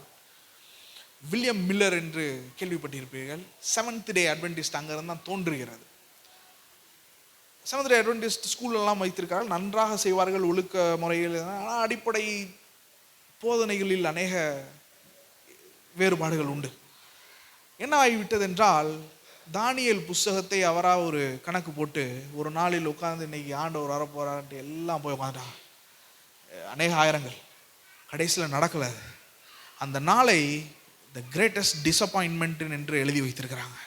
வில்லியம் மில்லர் என்று கேள்விப்பட்டிருப்பீர்கள். செவன்த் டே அட்வென்டிஸ்ட் அங்கிருந்து தான் தோன்றுகிறது. செவன்த் டே அட்வென்டிஸ்ட் ஸ்கூலெல்லாம் வைத்திருக்கார்கள். நன்றாக செய்வார்கள் ஒழுக்க முறையில். ஆனால் அடிப்படை போதனைகளில் அநேக வேறுபாடுகள் உண்டு. என்ன ஆகிவிட்டது என்றால், தானியேல் புஸ்தகத்தை அவராக ஒரு கணக்கு போட்டு ஒரு நாளில் உட்கார்ந்து இன்னைக்கு ஆண்டவர் வரப்போறான்ட்டு எல்லாம் போய் உட்காந்துட்டாங்க. அநேக ஆயிரங்கள். கடைசியில் நடக்கலை. அந்த நாளை த கிரேட்டஸ்ட் டிசப்பாயின்மெண்ட் என்று எழுதி வைத்திருக்கிறாங்க.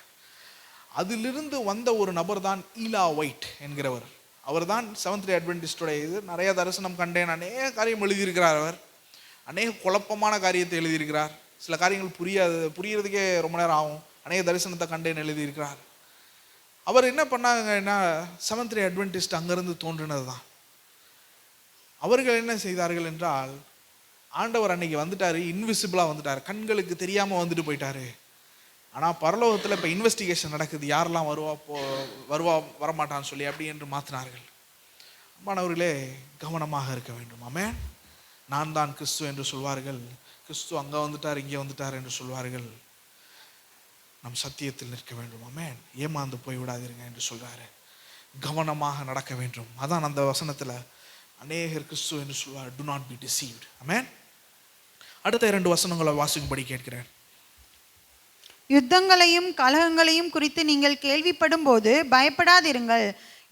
அதிலிருந்து வந்த ஒரு நபர் தான் ஈலா ஒயிட் என்கிறவர். அவர் தான் செவன்த் டே அட்வென்டிஸ்டோட இது. நிறைய தரிசனம் கண்டேன், அநேக காரியம் எழுதியிருக்கிறார். அவர் அநேக குழப்பமான காரியத்தை எழுதியிருக்கிறார். சில காரியங்கள் புரியறதுக்கே ரொம்ப நேரம் ஆகும். அநேக தரிசனத்தை கண்டேன் எழுதியிருக்கிறார். அவர் என்ன பண்ணாங்கன்னா, செவன்த் டே அட்வென்டிஸ்ட் அங்கிருந்து தோன்றினது தான். அவர்கள் என்ன செய்தார்கள் என்றால், ஆண்டவர் அன்னைக்கு வந்துட்டாரு, இன்விசிபிளாக வந்துட்டார், கண்களுக்கு தெரியாமல் வந்துட்டு போயிட்டாரு. ஆனால் பரலோகத்தில் இப்போ இன்வெஸ்டிகேஷன் நடக்குது, யாரெல்லாம் வருவா வரமாட்டான்னு சொல்லி அப்படி என்று மாற்றினார்கள். அம்மானவர்களே, கவனமாக இருக்க வேண்டும். ஆமென். நான் தான் கிறிஸ்து என்று சொல்வார்கள். கிறிஸ்து அங்கே வந்துட்டார், இங்கே வந்துட்டார் என்று சொல்வார்கள். நம் சத்தியத்தில் நிற்க வேண்டும். ஆமென். ஏமாந்து போய் விடாதீருங்க என்று சொல்றாரு. கவனமாக நடக்க வேண்டும். அதான் அந்த வசனத்தில் அநேகர் கிறிஸ்து என்று சொல்வார். Do not be deceived. Amen. அடுத்த 2 வசனங்களை வாசிக்கும்படி கேட்கிறேன். யுத்தங்களையும் கலகங்களையும் குறித்து நீங்கள் கேள்விப்படும் போது பயப்படாதிருங்கள்.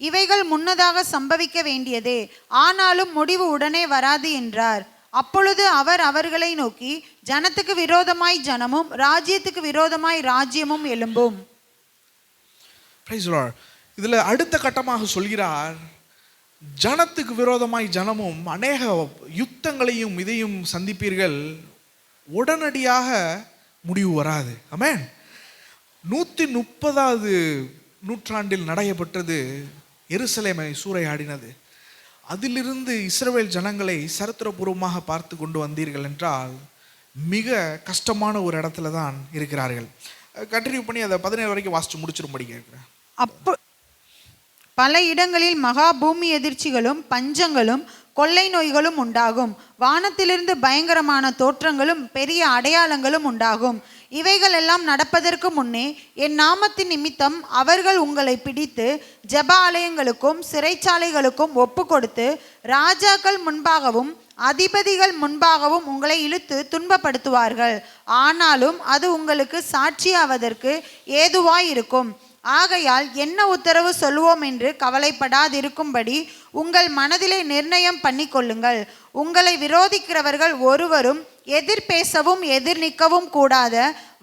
இவைகள் முன்னதாக சம்பவிக்க வேண்டியதே, ஆனாலும் முடிவு உடனே வராது என்றார். அப்பொழுது அவர் அவர்களை நோக்கி, ஜனத்துக்கு விரோதமாய் ஜனமும் ராஜ்யத்துக்கு விரோதமாய் ராஜ்யமும் எழும்பும். இதுல அடுத்த கட்டமாக சொல்கிறார், ஜனத்துக்கு விரோதமாய் ஜனமும் அநேக யுத்தங்களையும் இதையும் சந்திப்பீர்கள், உடனடியாக முடிவு வராது. ஆமென். 130வது நூற்றாண்டில் நடைபெற்றது எருசலேமை சூறையாடினது. அதிலிருந்து இஸ்ரவேல் ஜனங்களை சரித்திரபூர்வமாக பார்த்து கொண்டு வந்தீர்கள் என்றால் மிக கஷ்டமான ஒரு இடத்துல தான் இருக்கிறார்கள். கண்டினியூ பண்ணி அதை 17 வரைக்கும் வாசிச்சு முடிச்சிரும்படி கேட்கிறேன். அப்போ பல இடங்களில் மகா பூமி எதிர்ச்சிகளும் பஞ்சங்களும் கொள்ளை நோய்களும் உண்டாகும். வானத்திலிருந்து பயங்கரமான தோற்றங்களும் பெரிய அடையாளங்களும் உண்டாகும். இவைகள் எல்லாம் நடப்பதற்கு முன்னே என் நாமத்தின் நிமித்தம் அவர்கள் உங்களை பிடித்து ஜெப ஆலயங்களுக்கும் சிறைச்சாலைகளுக்கும் ஒப்பு கொடுத்து ராஜாக்கள் முன்பாகவும் அதிபதிகள் முன்பாகவும் உங்களை இழுத்து துன்பப்படுத்துவார்கள். ஆனாலும் அது உங்களுக்கு சாட்சியாவதற்கு ஏதுவாயிருக்கும். ஆகையால் என்ன உத்தரவு சொல்லுவோம் என்று கவலைப்படாதிருக்கும்படி உங்கள் மனதிலே நிர்ணயம் பண்ணி கொள்ளுங்கள். உங்களை விரோதிக்கிறவர்கள் ஒருவரும் எதிர் பேசவும் எதிர் நிற்கவும் கூடாத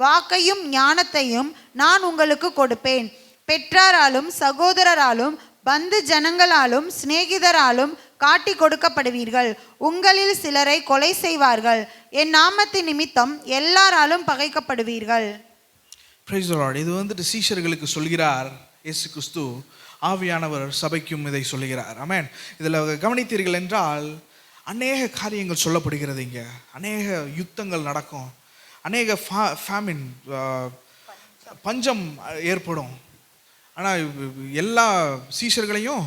வாக்கையும் ஞானத்தையும் நான் உங்களுக்கு கொடுப்பேன். பெற்றாராலும் சகோதரராலும் பந்து ஜனங்களாலும் சிநேகிதராலும் காட்டி கொடுக்கப்படுவீர்கள். உங்களில் சிலரை கொலை செய்வார்கள். என் நாமத்தின் நிமித்தம் எல்லாராலும் பகைக்கப்படுவீர்கள். Praise the Lord. இது வந்துட்டு சீஷர்களுக்கு சொல்கிறார் இயேசு கிறிஸ்து. ஆவியானவர் சபைக்கும் இதை சொல்லுகிறார். ஆமென். இதில் கவனித்தீர்கள் என்றால் அநேக காரியங்கள் சொல்லப்படுகிறது. இங்கே அநேக யுத்தங்கள் நடக்கும், அநேக ஃபேமின் பஞ்சம் ஏற்படும். ஆனால் எல்லா சீஷர்களையும்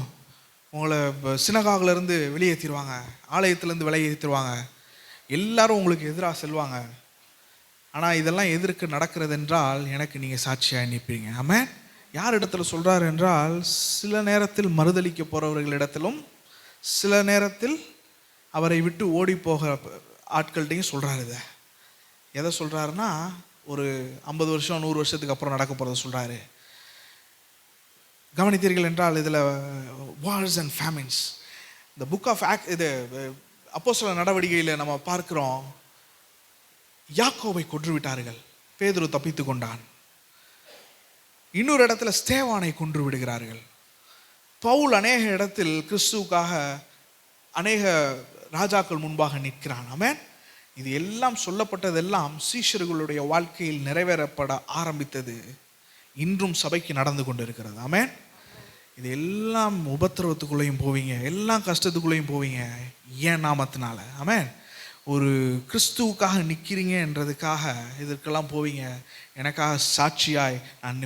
உங்களை சினகாகிலிருந்து வெளியேற்றிடுவாங்க, ஆலயத்திலேருந்து வெளியேற்றிடுவாங்க, எல்லாரும் உங்களுக்கு எதிராக செல்வாங்க. ஆனால் இதெல்லாம் எதற்கு நடக்கிறது என்றால் எனக்கு நீங்கள் சாட்சியாக நிற்பீங்க. ஆமென். யார் இடத்துல சொல்கிறார் என்றால் சில நேரத்தில் மறுதளிக்க போகிறவர்களிடத்திலும் சில நேரத்தில் அவரை விட்டு ஓடி போக ஆட்கள்கிட்டையும் சொல்கிறார். எதை சொல்கிறாருன்னா ஒரு 50 வருஷம் 100 வருஷத்துக்கு அப்புறம் நடக்க போகிறத சொல்கிறாரு. கவனித்தீர்கள் என்றால் இதில் வார்ஸ் அண்ட் ஃபேமின்ஸ். இந்த புக் ஆஃப் இது அப்போஸ்தலர் நடவடிக்கையில் நம்ம பார்க்குறோம். யாக்கோவை கொன்று விட்டார்கள், பேதுரு தப்பித்து கொண்டான். இன்னொரு இடத்துல ஸ்தேவானை கொன்று விடுகிறார்கள். பவுல் அநேக இடத்தில் கிறிஸ்துவுக்காக அநேக ராஜாக்கள் முன்பாக நிற்கிறான். ஆமென். இது எல்லாம் சொல்லப்பட்டதெல்லாம் சீஷர்களுடைய வாழ்க்கையில் நிறைவேறப்பட ஆரம்பித்தது. இன்றும் சபைக்கு நடந்து கொண்டு இருக்கிறது. ஆமென். இது எல்லாம் உபத்திரவத்துக்குள்ளேயும் போவீங்க, எல்லாம் கஷ்டத்துக்குள்ளேயும் போவீங்க, ஏன் நாமத்தினால. ஆமென். ஒரு கிறிஸ்துவுக்காக நிற்கிறீங்க என்றதுக்காக இதற்கெல்லாம் போவீங்க. எனக்காக சாட்சியாய் நான்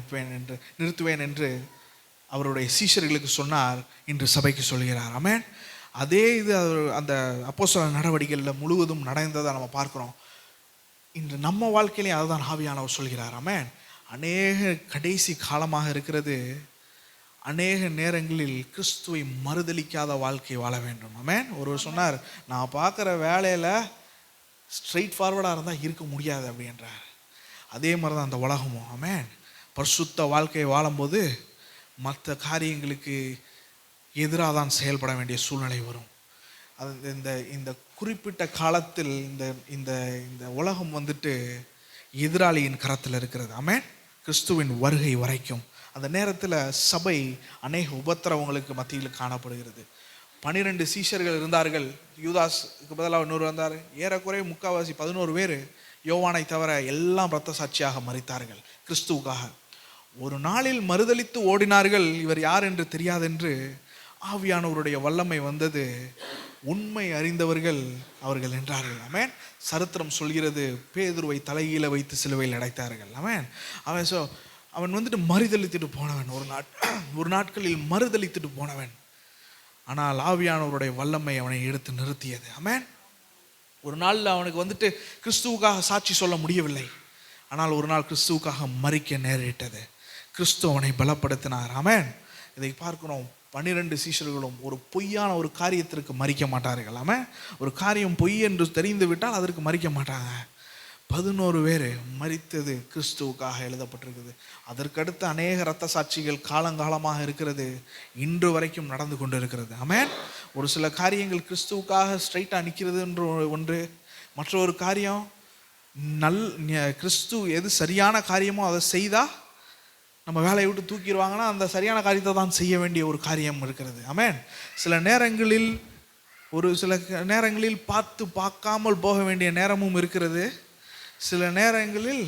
நிறுத்துவேன் என்று அவருடைய சீஷர்களுக்கு சொன்னார். இன்று சபைக்கு சொல்கிறார். ஆமென். அதே இது அந்த அப்போஸ்தலர் நடவடிக்கைகளில் முழுவதும் நடந்ததை நம்ம பார்க்குறோம். இன்று நம்ம வாழ்க்கையிலையும் அதுதான் ஆவியானவர் சொல்கிறார். ஆமென். அநேக கடைசி காலமாக இருக்கிறது. அநேக நேரங்களில் கிறிஸ்துவை மறுதலிக்காத வாழ்க்கை வாழ வேண்டும். ஆமென். ஒருவர் சொன்னார், நான் பார்க்குற வேலையில் ஸ்ட்ரெயிட் ஃபார்வர்டாக இருந்தால் இருக்க முடியாது அப்படின்றார். அதே மாதிரி தான் அந்த உலகமும். ஆமென். பரிசுத்த வாழ்க்கையை வாழும்போது மற்ற காரியங்களுக்கு எதிராக தான் செயல்பட வேண்டிய சூழ்நிலை வரும். அது இந்த குறிப்பிட்ட காலத்தில் இந்த உலகம் வந்துட்டு எதிராளியின் கரத்தில் இருக்கிறது. ஆமென். கிறிஸ்துவின் வருகை வரைக்கும் அந்த நேரத்தில் சபை அநேக உபத்திரவங்களுக்கு மத்தியில் காணப்படுகிறது. 12 சீஷர்கள் இருந்தார்கள். யூதாஸுக்கு பதிலாக இன்னொரு வந்தார். ஏறக்குறைய முக்கால்வாசி 11 பேர் யோவானை தவிர எல்லாம் இரத்த சாட்சியாக மரித்தார்கள் கிறிஸ்துவுக்காக. ஒரு நாளில் மறுதலித்து ஓடினார்கள், இவர் யார் என்று தெரியாதென்று. ஆவியானவருடைய வல்லமை வந்தது. உண்மை அறிந்தவர்கள் அவர்கள் என்றார்கள். ஆமென். சரித்திரம் சொல்கிறது, பேதுருவை தலைகீழ வைத்து சிலுவையில் அடைத்தார்கள். ஆமென். அவன் வந்துட்டு மறுதலித்துட்டு போனவன், ஒரு நாட்களில் மறுதலித்துட்டு போனவன். ஆனால் ஆவியானவருடைய வல்லமை அவனை எடுத்து நிறுத்தியது. ஆமென். ஒரு நாளில் அவனுக்கு வந்துட்டு கிறிஸ்துவுக்காக சாட்சி சொல்ல முடியவில்லை. ஆனால் ஒரு நாள் கிறிஸ்துவுக்காக மரிக்க நேரிட்டது. கிறிஸ்து அவனை பலப்படுத்தினார். ஆமென். இதை பார்க்கிறோம். 12 சீஷர்களும் ஒரு பொய்யான ஒரு காரியத்திற்கு மரிக்க மாட்டார்கள். ஆமென். ஒரு காரியம் பொய் என்று தெரிந்து விட்டால் அதற்கு மரிக்க மாட்டாங்க. 11 பேர் மரித்தது கிறிஸ்துவுக்காக எழுதப்பட்டிருக்குது. அதற்கடுத்து அநேக இரத்த சாட்சிகள் காலங்காலமாக இருக்கிறது, இன்று வரைக்கும் நடந்து கொண்டு இருக்கிறது. ஆமென். ஒரு சில காரியங்கள் கிறிஸ்துவுக்காக ஸ்ட்ரைட்டாக நிற்கிறது என்று ஒன்று, மற்றொரு காரியம் கிறிஸ்து எது சரியான காரியமோ அதை செய்தால் நம்ம வேலையை விட்டு தூக்கிடுவாங்கன்னா அந்த சரியான காரியத்தை தான் செய்ய வேண்டிய ஒரு காரியம் இருக்கிறது. ஆமென். சில நேரங்களில் பார்க்காமல் போக வேண்டிய நேரமும் இருக்கிறது. சில நேரங்களில்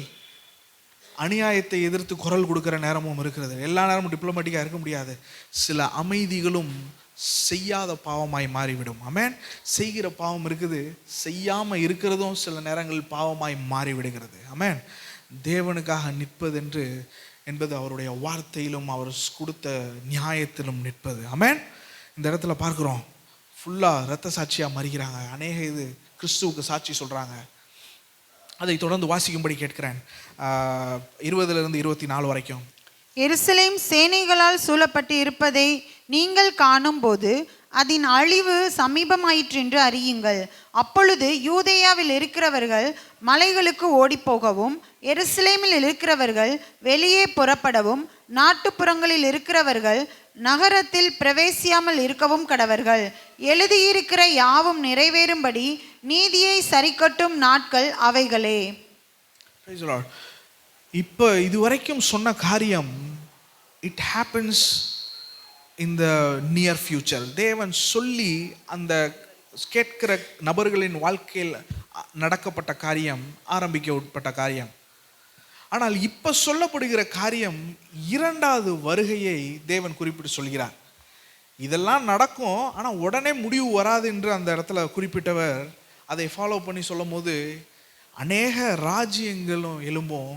அநியாயத்தை எதிர்த்து குரல் கொடுக்கிற நேரமும் இருக்கிறது. எல்லா நேரமும் டிப்ளமேட்டிக்காக இருக்க முடியாது. சில அமைதிகளும் செய்யாத பாவமாய் மாறிவிடும். ஆமென். செய்கிற பாவம் இருக்குது, செய்யாமல் இருக்கிறதும் சில நேரங்களில் பாவமாய் மாறிவிடுகிறது. ஆமென். தேவனுக்காக நிற்பதென்று என்பது அவருடைய வார்த்தையிலும் அவர் கொடுத்த நியாயத்திலும் நிற்பது. ஆமென். இந்த இடத்துல பார்க்குறோம், ஃபுல்லாக இரத்த சாட்சியாக மறிக்கிறாங்க. அநேக இது கிறிஸ்துவுக்கு சாட்சி சொல்கிறாங்க. அதை தொடர்ந்து வாசிக்கும்படி கேட்கிறேன். 20 24 வரைக்கும். எருசலேம் சேனைகளால் சூழப்பட்டு இருப்பதை நீங்கள் காணும்போது அதன் அழிவு சமீபமாயிற்றென்று அறியுங்கள். அப்பொழுது யூதேயாவில் இருக்கிறவர்கள் மலைகளுக்கு ஓடிப்போகவும், எருசலேமில் இருக்கிறவர்கள் வெளியே புறப்படவும், நாட்டுப்புறங்களில் இருக்கிறவர்கள் நகரத்தில் பிரவேசியாமல் இருக்கவும் கடவர்கள். எழுதியிருக்கிற யாவும் நிறைவேறும்படி நீதியை சரிக்கட்டும் நாட்கள் அவைகளே. இப்போ இதுவரைக்கும் சொன்ன காரியம் it happens in the near future. தேவன் சொல்லி அந்த கேட்கிற நபர்களின் வாழ்க்கையில் நடக்கப்பட்ட காரியம், ஆரம்பிக்கப்பட்ட காரியம். ஆனால் இப்போ சொல்லப்படுகிற காரியம் 2வது வருகையை தேவன் குறிப்பிட்டு சொல்கிறார். இதெல்லாம் நடக்கும், ஆனால் உடனே முடிவு வராது என்று அந்த இடத்துல குறிப்பிட்டவர் அதை ஃபாலோ பண்ணி சொல்லும் போது அநேக ராஜ்யங்களும் எழும்பும்,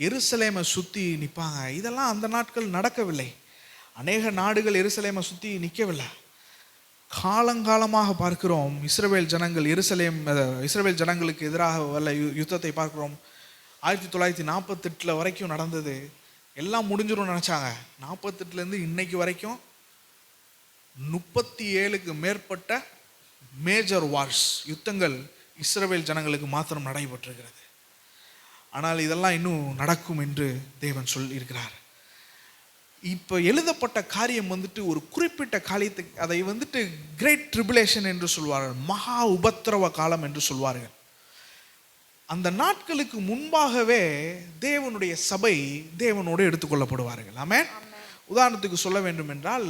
எருசலேமை சுற்றி நிற்பாங்க. இதெல்லாம் அந்த நாட்கள் நடக்கவில்லை. அநேக நாடுகள் எருசலேமை சுற்றி நிற்கவில்லை. காலங்காலமாக பார்க்கிறோம் இஸ்ரவேல் ஜனங்களுக்கு எதிராக வல்ல யுத்தத்தை பார்க்கிறோம். 1948 வரைக்கும் நடந்தது. எல்லாம் முடிஞ்சிடும் நினச்சாங்க. 48 இன்னைக்கு வரைக்கும் 37க்கு மேற்பட்ட மேஜர் வார்ஸ், யுத்தங்கள் இஸ்ரவேல் ஜனங்களுக்கு மாத்திரம் நடைபெற்றிருக்கிறது. ஆனால் இதெல்லாம் இன்னும் நடக்கும் என்று தேவன் சொல்லியிருக்கிறார். இப்போ எழுதப்பட்ட காரியம் வந்துட்டு ஒரு குறிப்பிட்ட காரியத்துக்கு, அதை வந்துட்டு கிரேட் ட்ரிபுலேஷன் என்று சொல்வார்கள், மகா உபத்திரவ காலம் என்று சொல்வார்கள். அந்த நாட்களுக்கு முன்பாகவே தேவனுடைய சபை தேவனோடு எடுத்துக்கொள்ளப்படுவார்கள். ஆமென். உதாரணத்துக்கு சொல்ல வேண்டும் என்றால்,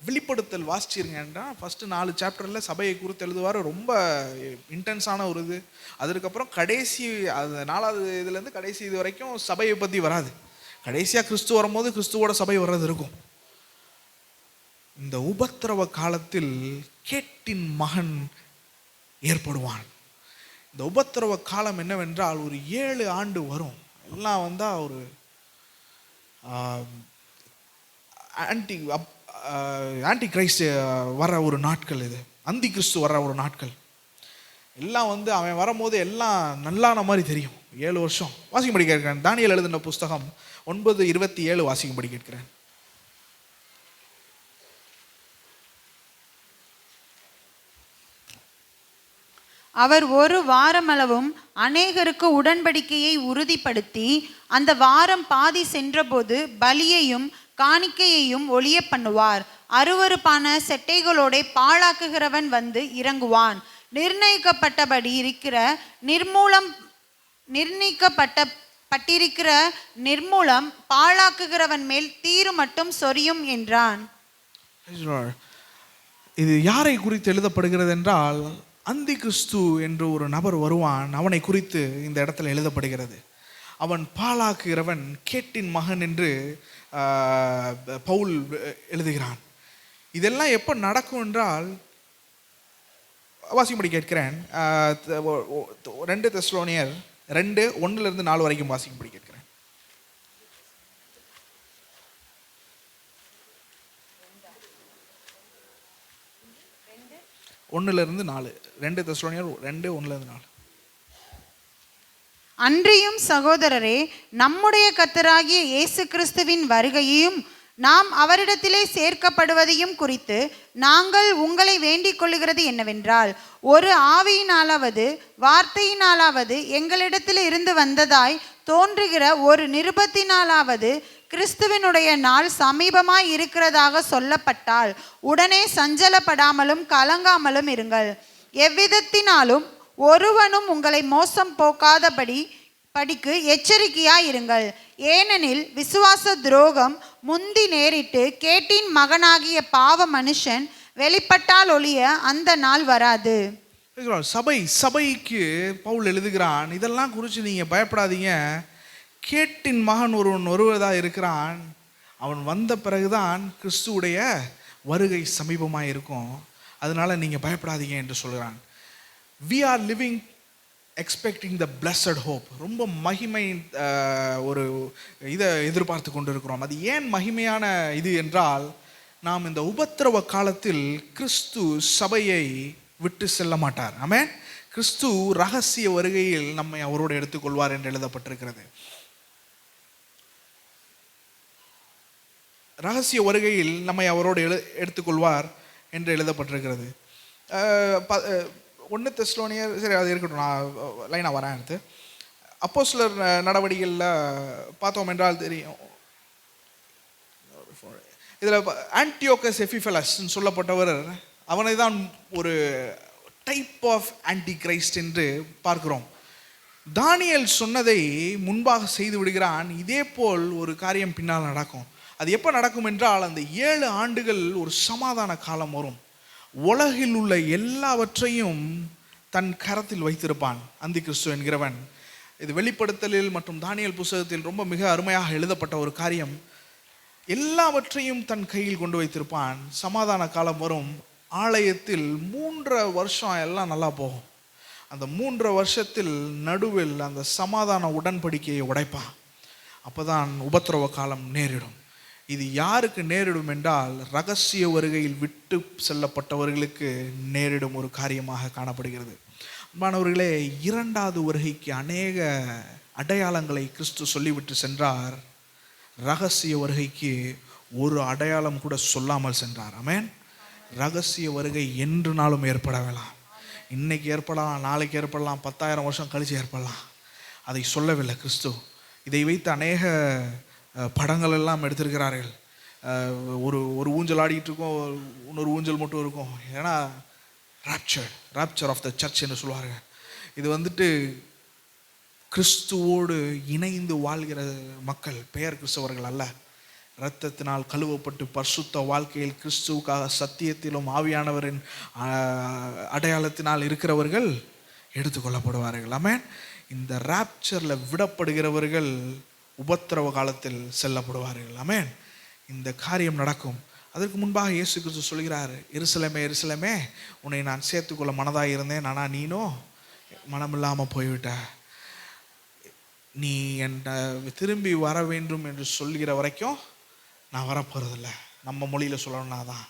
வெளிப்படுத்தல் வாசிச்சிருங்க என்றால் ஃபஸ்ட்டு 4 சாப்டரில் சபையை குறித்து எழுதுவார். ரொம்ப இன்டென்ஸான ஒரு இது. அதற்கப்புறம் கடைசி 4வது இதுலேருந்து கடைசி இது வரைக்கும் சபையை பற்றி வராது. கடைசியாக கிறிஸ்து வரும்போது கிறிஸ்துவோட சபை வர்றது இருக்கும். இந்த உபத்திரவ காலத்தில் கேட்டின் மகன் ஏற்படுவான். இந்த உபத்திரவ காலம் என்னவென்றால் ஒரு 7 ஆண்டு வரும். எல்லாம் வந்தால் ஒரு ஆன்டி கிரைஸ்ட் வர ஒரு நாட்கள், இது அந்தி கிறிஸ்து வர ஒரு நாட்கள். எல்லாம் வந்து அவன் வரும்போது எல்லாம் நல்லான மாதிரி தெரியும். 7 வருஷம். வாசிக்கும்படி கேட்கிறேன். தானியேல் எழுதின புஸ்தகம் 9:27 வாசிக்கும்படி கேட்கிறேன். அவர் ஒரு வாரமளவும் அநேகருக்கு உடன்படிக்கையை உறுதிப்படுத்தி, அந்த வாரம் பாதி சென்றபோது பலியையும் காணிக்கையையும் ஒளிய பண்ணுவார். அருவருப்பான செட்டைகளோட பாழாக்குகிறவன் வந்து இறங்குவான். நிர்ணயிக்கப்பட்டபடி இருக்கிற நிர்ணயிக்கப்பட்ட பட்டிருக்கிற நிர்மூலம் பாழாக்குகிறவன் மேல் தீரு மட்டும் சொரியும் என்றான். இது யாரை குறித்து எழுதப்படுகிறது என்றால், அந்தி கிறிஸ்து என்று ஒரு நபர் வருவான். அவனை குறித்து இந்த இடத்துல எழுதப்படுகிறது. அவன் பாழாக்குகிறவன், கேட்டின் மகன் என்று பவுல் எழுதுகிறான். இதெல்லாம் எப்போ நடக்கும் என்றால், வாசிக்கும்படி கேட்கிறேன். 2 தெசலோனியர் 2:1-4 வரைக்கும் வாசிக்கும்படி கேட்கிறேன். 1-4. 2 தெசலோனியர் 2:1-4. அன்றியும் சகோதரரே, நம்முடைய கர்த்தராகிய இயேசு கிறிஸ்துவின் வருகையையும் நாம் அவரிடத்திலே சேர்க்கப்படுவதையும் குறித்து நாங்கள் உங்களை வேண்டிக் கொள்ளுகிறது என்னவென்றால், ஒரு ஆவியினாலாவது வார்த்தையினாலாவது எங்களிடத்தில் இருந்து வந்ததாய் தோன்றுகிற ஒரு நிருபத்தினாலாவது கிறிஸ்துவினுடைய நாள் சமீபமாய் இருக்கிறதாக சொல்லப்பட்டால் உடனே சஞ்சலப்படாமலும் கலங்காமலும் இருங்கள். எவ்விதத்தினாலும் ஒருவனும் உங்களை மோசம் போக்காதபடிக்கு எச்சரிக்கையாயிருங்கள். ஏனெனில் விசுவாச துரோகம் முந்தி நேரிட்டு கேட்டின் மகனாகிய பாவ மனுஷன் வெளிப்பட்டால் ஒழிய அந்த நாள் வராது. சபைக்கு பவுல் எழுதுகிறான், இதெல்லாம் குறித்து நீங்கள் பயப்படாதீங்க. கேட்டின் மகன் ஒருவன் வருவதாக இருக்கிறான். அவன் வந்த பிறகுதான் கிறிஸ்துவுடைய வருகை சமீபமாக இருக்கும். அதனால நீங்கள் பயப்படாதீங்க என்று சொல்கிறான். We are living expecting the blessed hope. ரொம்ப மகிமை ஒரு இதை எதிர்பார்த்து கொண்டு இருக்கிறோம். அது ஏன் மகிமையான இது என்றால், நாம் இந்த உபத்திரவ காலத்தில் கிறிஸ்து சபையை விட்டு செல்ல மாட்டார். ஆமென். கிறிஸ்து ரகசிய வருகையில் நம்மை அவரோடு எடுத்துக்கொள்வார் என்று எழுதப்பட்டிருக்கிறது. ரகசிய வருகையில் நம்மை அவரோடு எடுத்துக்கொள்வார் என்று எழுதப்பட்டிருக்கிறது. 1 தெசலோனியர், சரி அது இருக்கட்டும், நான் லைனாக வரேன். அடுத்து அப்போஸ்தலர் நடவடிக்கைகளில் பார்த்தோம் என்றால் தெரியும், இதில் ஆன்டியோகஸ் எபிஃபலஸ் சொல்லப்பட்டவர், அவனை தான் ஒரு டைப் ஆஃப் ஆன்டி கிரைஸ்ட் என்று பார்க்கிறோம். தானியேல் சொன்னதை முன்பாக செய்து விடுகிறான். இதே போல் ஒரு காரியம் பின்னால் நடக்கும். அது எப்போ நடக்கும் என்றால், அந்த 7 ஆண்டுகள் ஒரு சமாதான காலம் வரும். உலகில் உள்ள எல்லாவற்றையும் தன் கரத்தில் வைத்திருப்பான் அந்தி கிறிஸ்து என்கிறவன். இது வெளிப்படுத்தலில் மற்றும் தானியேல் புத்தகத்தில் ரொம்ப மிக அருமையாக எழுதப்பட்ட ஒரு காரியம். எல்லாவற்றையும் தன் கையில் கொண்டு வைத்திருப்பான். சமாதான காலம் வரும். ஆலயத்தில் 3 வருஷம் எல்லாம் நல்லா போகும். அந்த 3 வருஷத்தில் நடுவில் அந்த சமாதான உடன்படிக்கையை உடைப்பான். அப்போதான் உபத்திரவ காலம் நேரிடும். இது யாருக்கு நேரிடும் என்றால், ரகசிய வருகையில் விட்டு செல்லப்பட்டவர்களுக்கு நேரிடும் ஒரு காரியமாக காணப்படுகிறது. அன்பானவர்களே, 2வது வருகைக்கு அநேக அடையாளங்களை கிறிஸ்து சொல்லிவிட்டு சென்றார். ரகசிய வருகைக்கு ஒரு அடையாளம் கூட சொல்லாமல் சென்றார். ஆமென். ரகசிய வருகை என்று நாளும் ஏற்படலாம். இன்னைக்கு ஏற்படலாம், நாளைக்கு ஏற்படலாம், 10,000 வருஷம் கழித்து ஏற்படலாம். அதை சொல்லவில்லை கிறிஸ்து. இதை வைத்து அநேக படங்கள் எல்லாம் எடுத்திருக்கிறார்கள். ஒரு ஊஞ்சல் ஆடிட்டு இருக்கும், இன்னொரு ஊஞ்சல் மட்டும் இருக்கும். ஏன்னா ராப்சர் ஆஃப் த சர்ச் என்று சொல்லுவாங்க. இது வந்துட்டு கிறிஸ்துவோடு இணைந்து வாழ்கிற மக்கள், பெயர் கிறிஸ்தவர்கள் அல்ல. இரத்தத்தினால் கழுவப்பட்டு பரிசுத்த வாழ்க்கையில் கிறிஸ்துவுக்காக சத்தியத்திலும் ஆவியானவரின் அடையாளத்தினால் இருக்கிறவர்கள் எடுத்துக்கொள்ளப்படுவார்கள். ஆமென். இந்த ராப்சரில் விடப்படுகிறவர்கள் உபத்திரவ காலத்தில் செல்லப்படுவார்கள். ஆமென். இந்த காரியம் நடக்கும். அதற்கு முன்பாக இயேசு கிறிஸ்து சொல்கிறார், எருசலேமே எருசலேமே, உன்னை நான் சேர்த்துக்கொள்ள மனதாக இருந்தேன், ஆனால் நீனோ மனமில்லாமல் போய்விட்ட. நீ என்னை திரும்பி வர வேண்டும் என்று சொல்கிற வரைக்கும் நான் வரப்போகிறதில்ல. நம்ம மொழியில் சொல்லணும்னா தான்,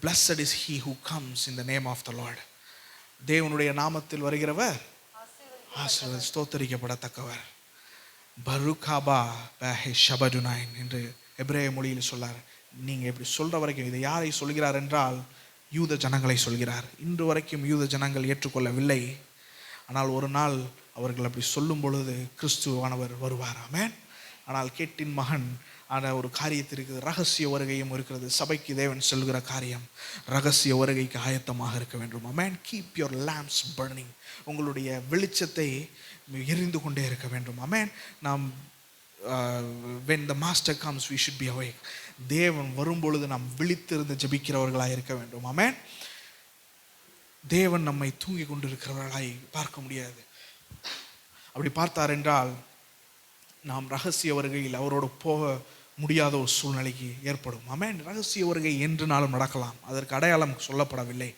blessed is he who comes in the name of the Lord. தேவனுடைய நாமத்தில் வருகிறவர் ஸ்தோத்தரிக்கப்படத்தக்கவர். பருகாபா பேஹே ஷபடுனாயின் என்று எபிரேய மொழியில் சொல்லார். நீங்கள் இப்படி சொல்கிற வரைக்கும், இதை யாரை சொல்கிறார் என்றால், யூத ஜனங்களை சொல்கிறார். இன்று வரைக்கும் யூத ஜனங்கள் ஏற்றுக்கொள்ளவில்லை. ஆனால் ஒரு நாள் அவர்கள் அப்படி சொல்லும் பொழுது கிறிஸ்துவானவர் வருவார். ஆமென். ஆனால் கேட்டின் மகன் ஆன ஒரு காரியத்தில் இருக்குது, ரகசிய வருகையும் இருக்கிறது. சபைக்கு தேவன் சொல்கிற காரியம், ரகசிய வருகைக்கு ஆயத்தமாக இருக்க வேண்டும். Amen. Keep your lamps burning. உங்களுடைய வெளிச்சத்தை எரிந்து கொண்டே இருக்க வேண்டும். அமேன். நாம் when the master comes we should be awake. தேவன் வரும்பொழுது நாம் விழித்திருந்து ஜெபிக்கிறவர்களாக இருக்க வேண்டும். ஆமென். தேவன் நம்மை தூங்கி கொண்டிருக்கிறவர்களாய் பார்க்க முடியாது. அப்படி பார்த்தார் என்றால் நாம் ரகசிய வருகையில் அவரோடு போக முடியாத ஒரு சூழ்நிலைக்கு ஏற்படும். ஆமென். ரகசிய வருகை என்று நாளும் நடக்கலாம். அதற்கு அடையாளம் சொல்லப்படவில்லை.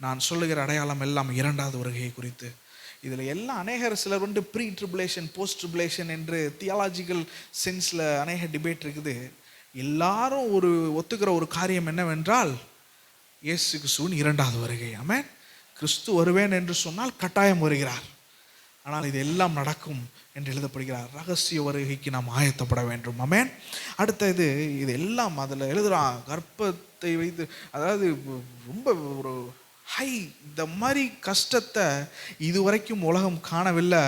நான் சொல்லுகிற அடையாளம் எல்லாம் இரண்டாவது வருகையை குறித்து. இதில் எல்லாம் சிலர் ப்ரீ ட்ரிபுலேஷன் போஸ்ட் ட்ரிபுலேஷன் என்று தியாலாஜிக்கல் சென்ஸில் அநேக டிபேட் இருக்குது. எல்லாரும் ஒத்துக்கிற ஒரு காரியம் என்னவென்றால் இயேசு கிறிஸ்துவின் இரண்டாவது வருகை. ஆமென். கிறிஸ்து வருவேன் என்று சொன்னால் கட்டாயம் வருகிறார். ஆனால் இது எல்லாம் நடக்கும் என்று எழுதப்படுகிறார். ரகசிய வருகைக்கு நாம் ஆயத்தப்பட வேண்டும். ஆமென். அடுத்த இது எல்லாம் அதில் எழுதுகிறான், கர்ப்பத்தை வைத்து, அதாவது ரொம்ப ஒரு ஹை, இந்த மாதிரி கஷ்டத்தை இதுவரைக்கும் உலகம் காணவில்லை,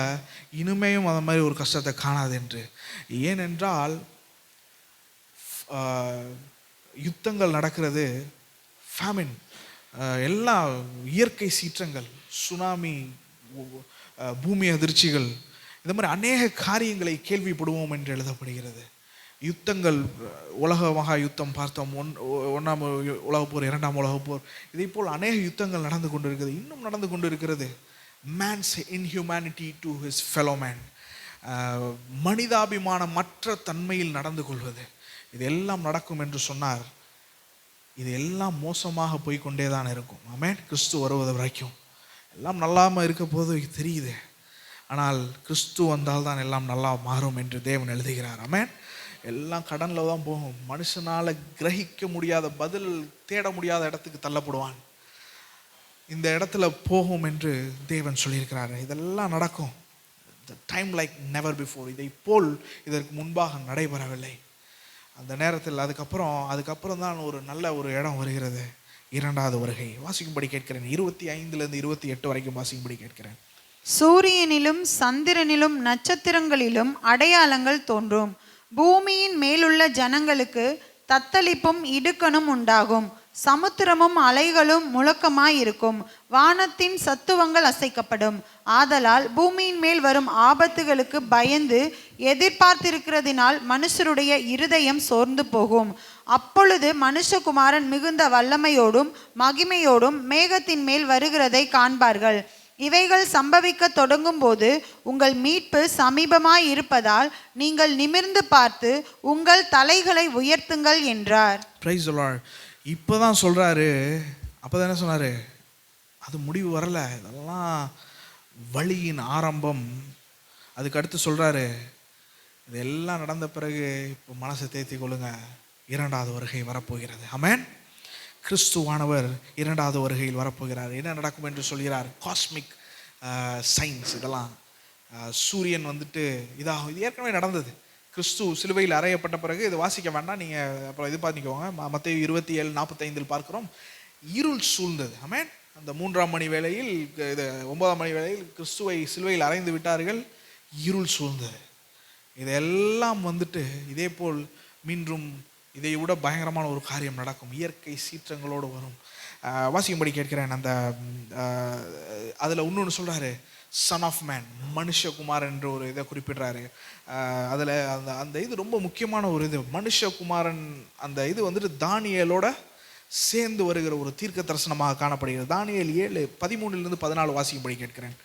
இனிமேயும் அந்த மாதிரி ஒரு கஷ்டத்தை காணாது என்று. ஏனென்றால் யுத்தங்கள் நடக்கிறது, ஃபேமின், எல்லா இயற்கை சீற்றங்கள், சுனாமி, பூமி அதிர்ச்சிகள், இந்த மாதிரி அநேக காரியங்களை கேள்விப்படுவோம் என்று எழுதப்படுகிறது. யுத்தங்கள், உலக மகா யுத்தம் பார்த்தோம், ஒன்றாம் உலகப்போர், இரண்டாம் உலகப்போர், இதே போல் அநேக யுத்தங்கள் நடந்து கொண்டு இருக்கிறது, இன்னும் நடந்து கொண்டு இருக்கிறது. Man's inhumanity to his fellow man, மனிதாபிமானம் மற்ற தன்மையில் நடந்து கொள்வது, இது எல்லாம் நடக்கும் என்று சொன்னார். இது எல்லாம் மோசமாக போய்கொண்டே தான் இருக்கும். ஆமென். கிறிஸ்து வருவது வரைக்கும் எல்லாம் நல்லாமல் இருக்க போது தெரியுது. ஆனால் கிறிஸ்து வந்தால் தான் எல்லாம் நல்லா மாறும் என்று தேவன் எழுதுகிறார். ஆமென். எல்லாம் கடனில் தான் போகும். மனுஷனால் கிரகிக்க முடியாத, பதில் தேட முடியாத இடத்துக்கு தள்ளப்படுவான். இந்த இடத்துல போகும் என்று தேவன் சொல்லியிருக்கிறார். இதெல்லாம் நடக்கும். Time like never before. இதை போல் இதற்கு முன்பாக நடைபெறவில்லை. அந்த நேரத்தில் அதுக்கப்புறம் தான் ஒரு நல்ல ஒரு இடம் வருகிறது, இரண்டாவது வருகை. வாசிக்கும்படி கேட்கிறேன். 25 28 வரைக்கும் வாசிக்கும்படி கேட்கிறேன். சூரியனிலும் சந்திரனிலும் நட்சத்திரங்களிலும் அடையாளங்கள் தோன்றும். பூமியின் மேலுள்ள ஜனங்களுக்கு தத்தளிப்பும் இடுக்கணும் உண்டாகும். சமுத்திரமும் அலைகளும் முழக்கமாயிருக்கும். வானத்தின் சத்துவங்கள் அசைக்கப்படும். ஆதலால் பூமியின் மேல் வரும் ஆபத்துகளுக்கு பயந்து எதிர்பார்த்திருக்கிறதினால் மனுஷருடைய இருதயம் சோர்ந்து போகும். அப்பொழுது மனுஷகுமாரன் மிகுந்த வல்லமையோடும் மகிமையோடும் மேகத்தின் மேல் வருகிறதை காண்பார்கள். இவைகள் சம்பவிக்க தொடங்கும் போது உங்கள் மீட்பு சமீபமாய் இருப்பதால் நீங்கள் நிமிர்ந்து பார்த்து உங்கள் தலைகளை உயர்த்துங்கள் என்றார். Price the Lord. இப்போதான் சொல்றாரு. அப்போதான் என்ன சொன்னாரு? அது முடிவு வரல, இதெல்லாம் வழியின் ஆரம்பம். அதுக்கு அடுத்து சொல்றாரு, இதெல்லாம் நடந்த பிறகு இப்போ மனசை தேர்த்தி கொள்ளுங்க, இரண்டாவது வருகை வரப்போகிறது. ஆமென். கிறிஸ்துவானவர் இரண்டாவது வருகையில் வரப்போகிறார். என்ன நடக்கும் என்று சொல்கிறார்? காஸ்மிக் சயின்ஸ், இதெல்லாம் சூரியன் இதாகும். இது ஏற்கனவே நடந்தது. கிறிஸ்து சிலுவையில் அறையப்பட்ட பிறகு, இது வாசிக்க வேண்டாம், நீங்கள் அப்புறம் இது பார்த்துக்கோங்க. மத்தேயு 27:45 பார்க்கிறோம். இருள் சூழ்ந்தது. ஆமென். அந்த 3ஆம் மணி வேளையில், இது 9ஆம் மணி வேளையில் கிறிஸ்துவை சிலுவையில் அறைந்து விட்டார்கள். இருள் சூழ்ந்தது. இதெல்லாம் இதே போல் மீண்டும் இதை விட பயங்கரமான ஒரு காரியம் நடக்கும். இயற்கை சீற்றங்களோடு வரும். வாசிக்கும்படி கேட்கிறேன். அந்த அதில் இன்னொன்று சொல்கிறாரு, சன் ஆஃப் மேன், மனுஷகுமார் என்ற ஒரு இதை குறிப்பிடுறாரு. அதில் அந்த இது ரொம்ப முக்கியமான ஒரு இது. மனுஷகுமாரன் அந்த இது தானியேலோட சேர்ந்து வருகிற ஒரு தீர்க்க தரிசனமாக காணப்படுகிறது. தானியேல் 7:13-14 வாசிக்கும்படி கேட்கிறேன்.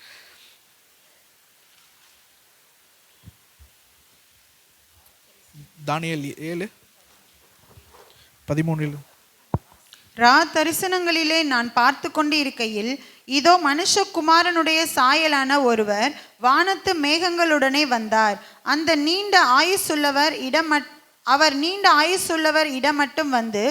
தானியேல் 7:13. தரிசனங்களிலே நான் பார்த்து கொண்டு இருக்கையில், இதோ மனுஷகுமாரனுடைய சாயலான ஒருவர் வானத்து மேகங்களுடனே வந்தார். அந்த அவர் நீண்ட ஆயுசுள்ளவர் இடம் மட்டும் வந்து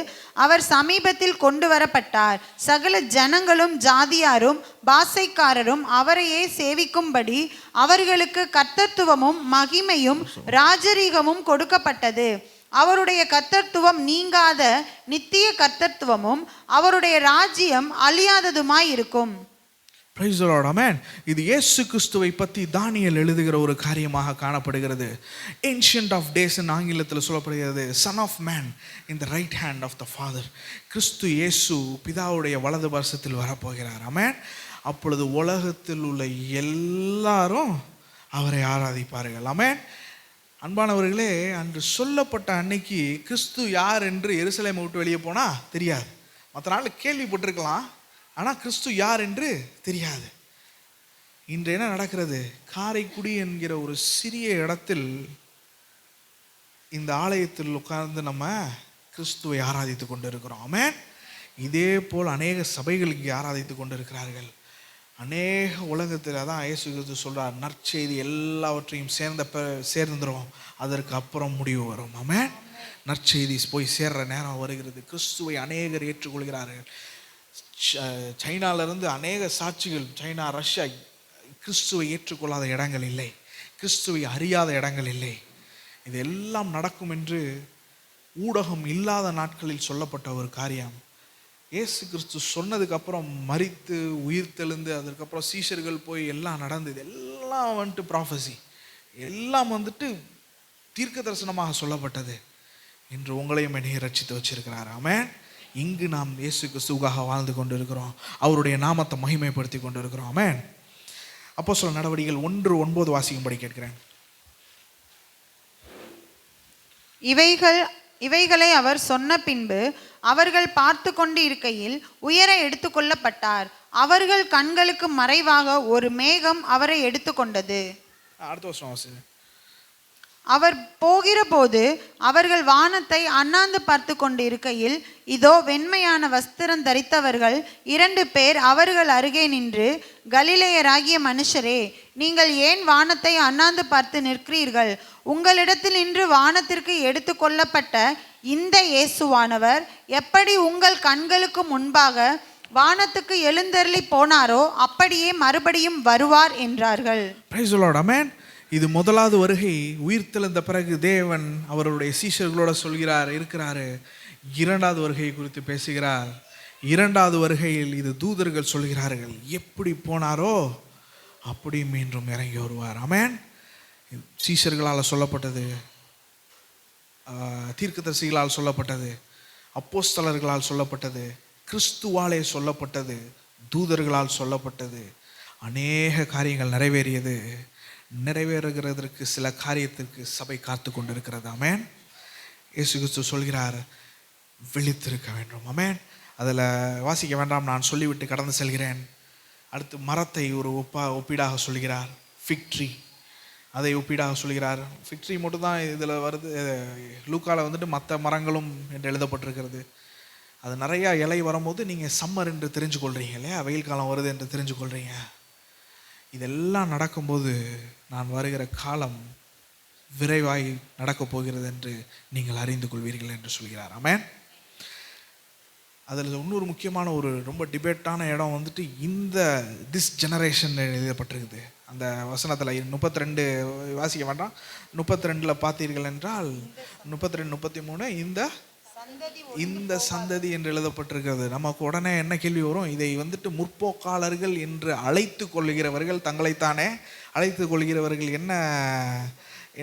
அவர் சமீபத்தில் கொண்டு வரப்பட்டார். சகல ஜனங்களும் ஜாதியாரும் பாசைக்காரரும் அவரையே சேவிக்கும்படி அவர்களுக்கு கர்த்தத்துவமும் மகிமையும் ராஜரீகமும் கொடுக்கப்பட்டது. அவருடைய கர்த்தத்துவம் நீங்காத நித்திய கர்த்தத்துவமும் அவருடைய ராஜ்யம் அழியாததுமாய் இருக்கும். Praise the lord. ஆமென். இது இயேசு கிறிஸ்துவை பற்றி தானியேல் எழுதுகிற ஒரு காரியமாக காணப்படுகிறது. ஏன்ஷியன்ட் ஆஃப் டேஸ் ஆங்கிலத்தில் சொல்லப்படுகிறது, son of man in the right hand of the father. கிறிஸ்து இயேசு பிதாவுடைய வலது பார்சத்தில் வரப்போகிறார். ஆமென். அப்பொழுது உலகத்தில் உள்ள எல்லாரும் அவரை ஆராதிப்பார்கள். ஆமென். அன்பானவர்களே, அன்று சொல்லப்பட்ட அன்னைக்கு கிறிஸ்து யார் என்று எருசலேமை விட்டு வெளியே போனால் தெரியாது. மற்ற நாள் கேள்விப்பட்டிருக்கலாம், ஆனால் கிறிஸ்து யார் என்று தெரியாது. இன்று என்ன நடக்கிறது? காரைக்குடி என்கிற ஒரு சிறிய இடத்தில் இந்த ஆலயத்தில் உட்கார்ந்து நம்ம கிறிஸ்துவை ஆராதித்து கொண்டு இருக்கிறோம். ஆமென். இதே போல் அநேக சபைகள் இங்கே ஆராதித்து கொண்டு இருக்கிறார்கள். அநேக உலகத்தில் தான் இயேசு கிறிஸ்து சொல்றார், நற்செய்தி எல்லாவற்றையும் சேர்ந்துடும், அதற்கு அப்புறம் முடிவு வரும். ஆமென். நற்செய்தி போய் சேர்ற நேரம் வருகிறது. கிறிஸ்துவை அநேகர் ஏற்றுக்கொள்கிறார்கள். சைனாவிலிருந்து அநேக சாட்சிகள், சைனா, ரஷ்யா, கிறிஸ்துவை ஏற்றுக்கொள்ளாத இடங்கள் இல்லை, கிறிஸ்துவை அறியாத இடங்கள் இல்லை. இதெல்லாம் நடக்கும் என்று ஊடகம் இல்லாத நாட்களில் சொல்லப்பட்ட ஒரு காரியம். இயேசு கிறிஸ்து சொன்னதுக்கு அப்புறம் மரித்து உயிர் தெழுந்து அதுக்கப்புறம் சீஷர்கள் போய் எல்லாம் நடந்தது. எல்லாம் வந்துட்டு ப்ராஃபஸி, எல்லாம் வந்துட்டு தீர்க்க தரிசனமாக சொல்லப்பட்டது. இன்று உங்களையும் என்னையும் ரட்சித்து வச்சிருக்கிறார். ஆமென். இங்கு நாம் இயேசு கிறிஸ்துவுக்காக வாழ்ந்து கொண்டு இருக்கிறோம், அவருடைய நாமத்தை மகிமைப்படுத்தி கொண்டு இருக்கிறோம். ஆமென். அப்போஸ்தலர் நடவடிக்கைகள் 1:9 வாசிக்கும்படி கேட்கிறேன். இவைகளை அவர் சொன்ன பின்பு அவர்கள் பார்த்து கொண்டு இருக்கையில் உயர எடுத்துக்கொள்ளப்பட்டார். அவர்கள் கண்களுக்கு மறைவாக ஒரு மேகம் அவரை எடுத்துக்கொண்டது. அடுத்த வருஷம் வாசி. அவர் போகிற போது அவர்கள் வானத்தை அண்ணாந்து பார்த்து கொண்டு இருக்கையில் இதோ வெண்மையான வஸ்திரம் தரித்தவர்கள் 2 பேர் அவர்கள் அருகே நின்று, கலிலேயராகிய மனுஷரே, நீங்கள் ஏன் வானத்தை அண்ணாந்து பார்த்து நிற்கிறீர்கள்? உங்களிடத்தில் நின்று வானத்திற்கு எடுத்து கொள்ளப்பட்ட இந்த இயேசுவானவர் எப்படி உங்கள் கண்களுக்கு முன்பாக வானத்துக்கு எழுந்தருளி போனாரோ அப்படியே மறுபடியும் வருவார் என்றார்கள். Praise the lord. ஆமென். இது முதலாவது வருகை. உயிர் தெழுந்த பிறகு தேவன் அவருடைய சீஷர்களோட சொல்கிறார், இருக்கிறாரு. இரண்டாவது வருகை குறித்து பேசுகிறார். இரண்டாவது வருகையில் இது தூதர்கள் சொல்கிறார்கள், எப்படி போனாரோ அப்படி மீண்டும் இறங்கி வருவார். ஆமென். சீஷர்களால் சொல்லப்பட்டது, தீர்க்கதரிசிகளால் சொல்லப்பட்டது, அப்போஸ்தலர்களால் சொல்லப்பட்டது, கிறிஸ்துவாலே சொல்லப்பட்டது, தூதர்களால் சொல்லப்பட்டது. அநேக காரியங்கள் நிறைவேறியது. நிறைவேறுகிறதற்கு சில காரியத்திற்கு சபை காத்து கொண்டிருக்கிறது. ஆமென். இயேசு கிறிஸ்து சொல்கிறார், விழித்திருக்க வேண்டும். ஆமென். அதில் வாசிக்க வேண்டாம், நான் சொல்லிவிட்டு கடந்து செல்கிறேன். அடுத்து மரத்தை ஒரு ஒப்பீடாக சொல்கிறார். ஃபிக் ட்ரீ, அதை ஒப்பீடாக சொல்கிறார். ஃபிக் ட்ரீ மட்டும் தான் இதில் வருது. லூக்காவில் வந்துட்டு மற்ற மரங்களும் என்று எழுதப்பட்டிருக்கிறது. அது நிறையா இலை வரும்போது நீங்கள் சம்மர் என்று தெரிஞ்சு கொள்கிறீங்க இல்லையா, வெயில் காலம் வருது என்று தெரிஞ்சு கொள்கிறீங்க. இதெல்லாம் நடக்கும்போது நான் வருகிற காலம் விரைவாய் நடக்கப் போகிறது என்று நீங்கள் அறிந்து கொள்வீர்கள் என்று சொல்கிறார். ஆமென். அதில் இன்னொரு முக்கியமான ஒரு ரொம்ப டிபேட்டான இடம் வந்துட்டு இந்த திஸ் ஜெனரேஷன் எழுதப்பட்டிருக்குது. அந்த வசனத்தில் 32 வாசிக்க வேண்டாம், 32 பார்த்தீர்கள் என்றால் 32, 33 இந்த சந்ததி என்று எழுதப்பட்டிருக்கிறது. நமக்கு உடனே என்ன கேள்வி வரும்? இதை வந்துட்டு முற்போக்காளர்கள் என்று அழைத்து கொள்கிறவர்கள், தங்களைத்தானே அழைத்து கொள்கிறவர்கள்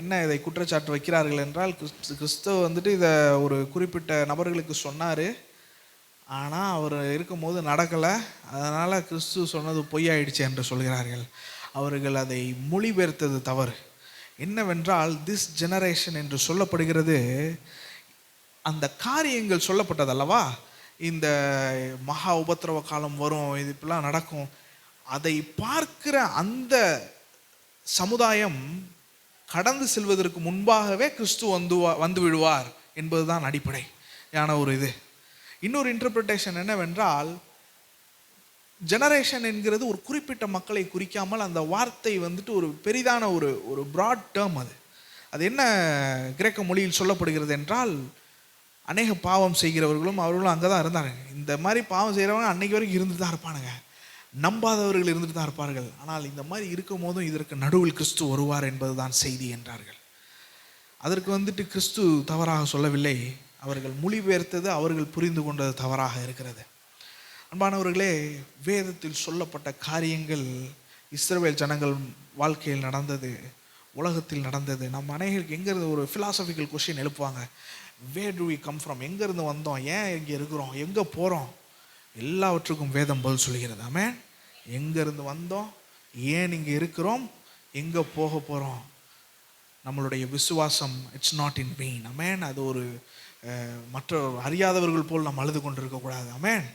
என்ன இதை குற்றச்சாட்டு வைக்கிறார்கள் என்றால், கிறிஸ்துவ வந்துட்டு இதை ஒரு குறிப்பிட்ட நபர்களுக்கு சொன்னார், ஆனால் அவர் இருக்கும்போது நடக்கலை, அதனால் கிறிஸ்து சொன்னது பொய்யாயிடுச்சு என்று சொல்கிறார்கள். அவர்கள் அதை மொழிபெயர்த்தது தவறு. என்னவென்றால் திஸ் ஜெனரேஷன் என்று சொல்லப்படுகிறது, அந்த காரியங்கள் சொல்லப்பட்டதல்லவா, இந்த மகா உபத்திரவ காலம் வரும், இது இப்படிலாம் நடக்கும், அதை பார்க்கிற அந்த சமுதாயம் கடந்து செல்வதற்கு முன்பாகவே கிறிஸ்து வந்து விடுவார் என்பதுதான் அடிப்படையான ஒரு இது. இன்னொரு இன்டர்பிரிட்டேஷன் என்னவென்றால், ஜெனரேஷன் என்கிறது ஒரு குறிப்பிட்ட மக்களை குறிக்காமல் அந்த வார்த்தை வந்துட்டு ஒரு பெரிதான ஒரு பிராட் டேர்ம். அது என்ன கிரேக்க மொழியில் சொல்லப்படுகிறது என்றால், அநேக பாவம் செய்கிறவர்களும் அவர்களும் அங்கே தான் இருந்தாங்க. இந்த மாதிரி பாவம் செய்கிறவங்க அன்னைக்கு வரைக்கும் இருந்துட்டு தான் இருப்பானுங்க, நம்பாதவர்கள் இருந்துட்டு தான் இருப்பார்கள். ஆனால் இந்த மாதிரி இருக்கும் போதும் இதற்கு நடுவில் கிறிஸ்து வருவார் என்பது தான் செய்தி என்றார்கள். அதற்கு வந்துட்டு கிறிஸ்து தவறாக சொல்லவில்லை, அவர்கள் மொழிபெயர்த்தது, அவர்கள் புரிந்து கொண்டது தவறாக இருக்கிறது. அன்பானவர்களே, வேதத்தில் சொல்லப்பட்ட காரியங்கள் இஸ்ரவேல் ஜனங்கள் வாழ்க்கையில் நடந்தது, உலகத்தில் நடந்தது. நம்ம அநேகருக்கு எங்கேருந்து ஒரு ஃபிலாசபிக்கல் கொஸ்டின் எழுப்புவாங்க. Where do we come from? எங்கேருந்து வந்தோம், ஏன் இங்கே இருக்கிறோம், எங்கே போகிறோம்? எல்லாவற்றுக்கும் வேதம் பதில் சொல்கிறது. ஆமென். எங்கேருந்து வந்தோம், ஏன் இங்கே இருக்கிறோம், எங்கே போக போகிறோம்? நம்மளுடைய விசுவாசம் இட்ஸ் நாட் இன் வெயின். ஆமென். அது ஒரு மற்ற அறியாதவர்கள் போல் நாம் அழுது கொண்டு இருக்கக்கூடாது. ஆமென்.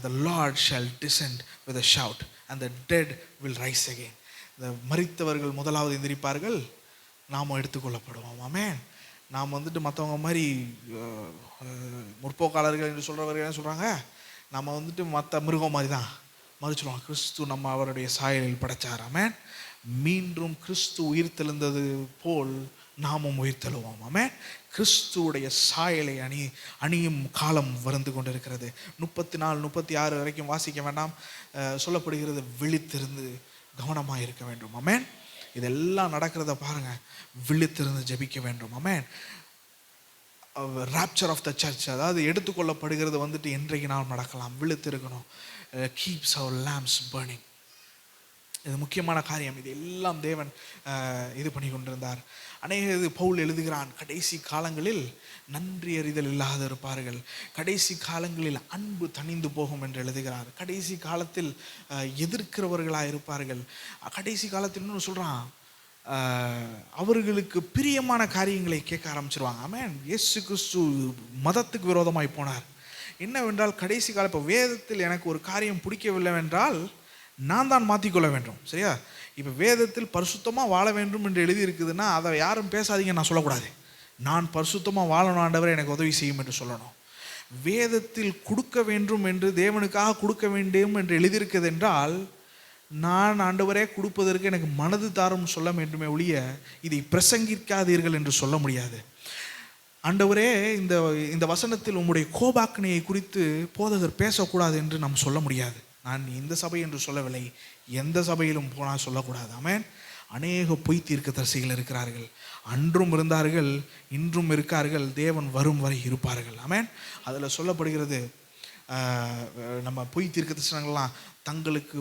The Lord shall descend with a shout and the dead will rise again. இந்த மரித்தவர்கள் முதலாவது எந்திரிப்பார்கள், நாம் எடுத்துக்கொள்ளப்படுவோம். ஆமென். நாம் மற்றவங்க மாதிரி முற்போக்காளர்கள் என்று சொல்கிறவர்கள் என்ன சொல்கிறாங்க, நம்ம மற்ற மிருகம் மாதிரி தான் மறிச்சிடுவோம். கிறிஸ்து நம்ம அவருடைய சாயலில் படைச்சார். ஆமென். மீண்டும் கிறிஸ்து உயிர் தெழுந்தது போல் நாமும் உயிர் தெழுவோம். ஆமென். கிறிஸ்துவுடைய சாயலை அணியும் காலம் வந்து கொண்டிருக்கிறது. 34, 36 வரைக்கும் வாசிக்க வேண்டாம். சொல்லப்படுகிறது, விழித்திருந்து கவனமாக இருக்க வேண்டும். ஆமென். இதெல்லாம் நடக்கிறத பாருங்க, விழித்திருந்து ஜெபிக்க வேண்டும். ஆமென். ராப்சர் ஆஃப் த சர்ச், அதாவது எடுத்துக்கொள்ளப்படுகிறது என்றைக்கு நாம் நடக்கலாம், விழித்திருக்கணும். கீப்ஸ் அவர் லேம்ப்ஸ் பர்னிங். இது முக்கியமான காரியம். இது எல்லாம் தேவன் இது பண்ணி கொண்டிருந்தார். அநேக பவுல் எழுதுகிறான், கடைசி காலங்களில் நன்றி அறிதல் இல்லாத இருப்பார்கள், கடைசி காலங்களில் அன்பு தணிந்து போகும் என்று எழுதுகிறார். கடைசி காலத்தில் எதிர்க்கிறவர்களாக இருப்பார்கள். கடைசி காலத்தில் இன்னொன்று சொல்கிறான், அவர்களுக்கு பிரியமான காரியங்களை கேட்க ஆரம்பிச்சிருவாங்க. ஆமென். இயேசு கிறிஸ்து மதத்துக்கு விரோதமாய் போனார். என்னவென்றால் கடைசி காலம், இப்போ வேதத்தில் எனக்கு ஒரு காரியம் பிடிக்கவில்லை என்றால் நான் தான் மாற்றிக்கொள்ள வேண்டும். சரியா? இப்போ வேதத்தில் பரிசுத்தமாக வாழ வேண்டும் என்று எழுதியிருக்குதுன்னா அதை யாரும் பேசாதீங்க நான் சொல்லக்கூடாது. நான் பரிசுத்தமாக வாழணும், ஆண்டவரை எனக்கு உதவி செய்யும் என்று சொல்லணும். வேதத்தில் கொடுக்க வேண்டும் என்று, தேவனுக்காக கொடுக்க வேண்டும் என்று எழுதியிருக்கிறது என்றால் நான் ஆண்டவரே கொடுப்பதற்கு எனக்கு மனது தாரும் சொல்ல வேண்டுமே ஒழிய இதை பிரசங்கிக்காதீர்கள் என்று சொல்ல முடியாது. ஆண்டவரே, இந்த வசனத்தில் உம்முடைய கோபாக்கினையை குறித்து போதகர் பேசக்கூடாது என்று நாம் சொல்ல முடியாது. நான் இந்த சபை என்று சொல்லவில்லை, எந்த சபையிலும் போனால் சொல்லக்கூடாது. ஆமென். அநேக பொய் தீர்க்கதரிசிகள் இருக்கிறார்கள், அன்றும் இருந்தார்கள், இன்றும் இருக்கார்கள், தேவன் வரும் வரை இருப்பார்கள். ஆமென். அதில் சொல்லப்படுகிறது, நம்ம பொய் தீர்க்கதரிசனங்கள்லாம் தங்களுக்கு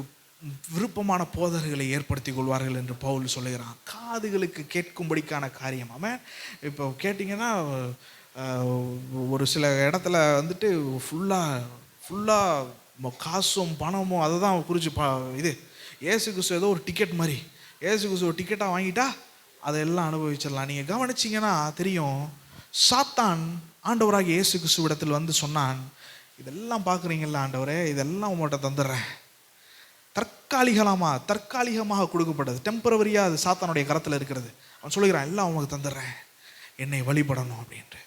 விருப்பமான போதகர்களை ஏற்படுத்தி கொள்வார்கள் என்று பவுல் சொல்லுகிறான். காதுகளுக்கு கேட்கும்படிக்கான காரியம். ஆமென். இப்போ கேட்டிங்கன்னா ஒரு சில இடத்துல ஃபுல்லாக காசும் பணமும் அதை தான் குறித்து இது ஏசு கிறிஸ்து ஏதோ ஒரு டிக்கெட் மாதிரி, ஏசு கிறிஸ்து ஒரு டிக்கெட்டாக வாங்கிட்டா அதையெல்லாம் அனுபவிச்சிடலாம். நீங்கள் கவனிச்சிங்கன்னா தெரியும், சாத்தான் ஆண்டவராகிய இயேசு கிறிஸ்து இடத்தில் சொன்னான், இதெல்லாம் பார்க்குறீங்களா ஆண்டவரே, இதெல்லாம் உங்கள்கிட்ட தந்துடுறேன். தற்காலிகமாக கொடுக்கப்பட்டது, டெம்பரவரியாக அது சாத்தானுடைய கரத்தில் இருக்கிறது. அவன் சொல்லுகிறான், எல்லாம் உங்களுக்கு தந்துடுறேன், என்னை வழிபடணும் அப்படின்ட்டு.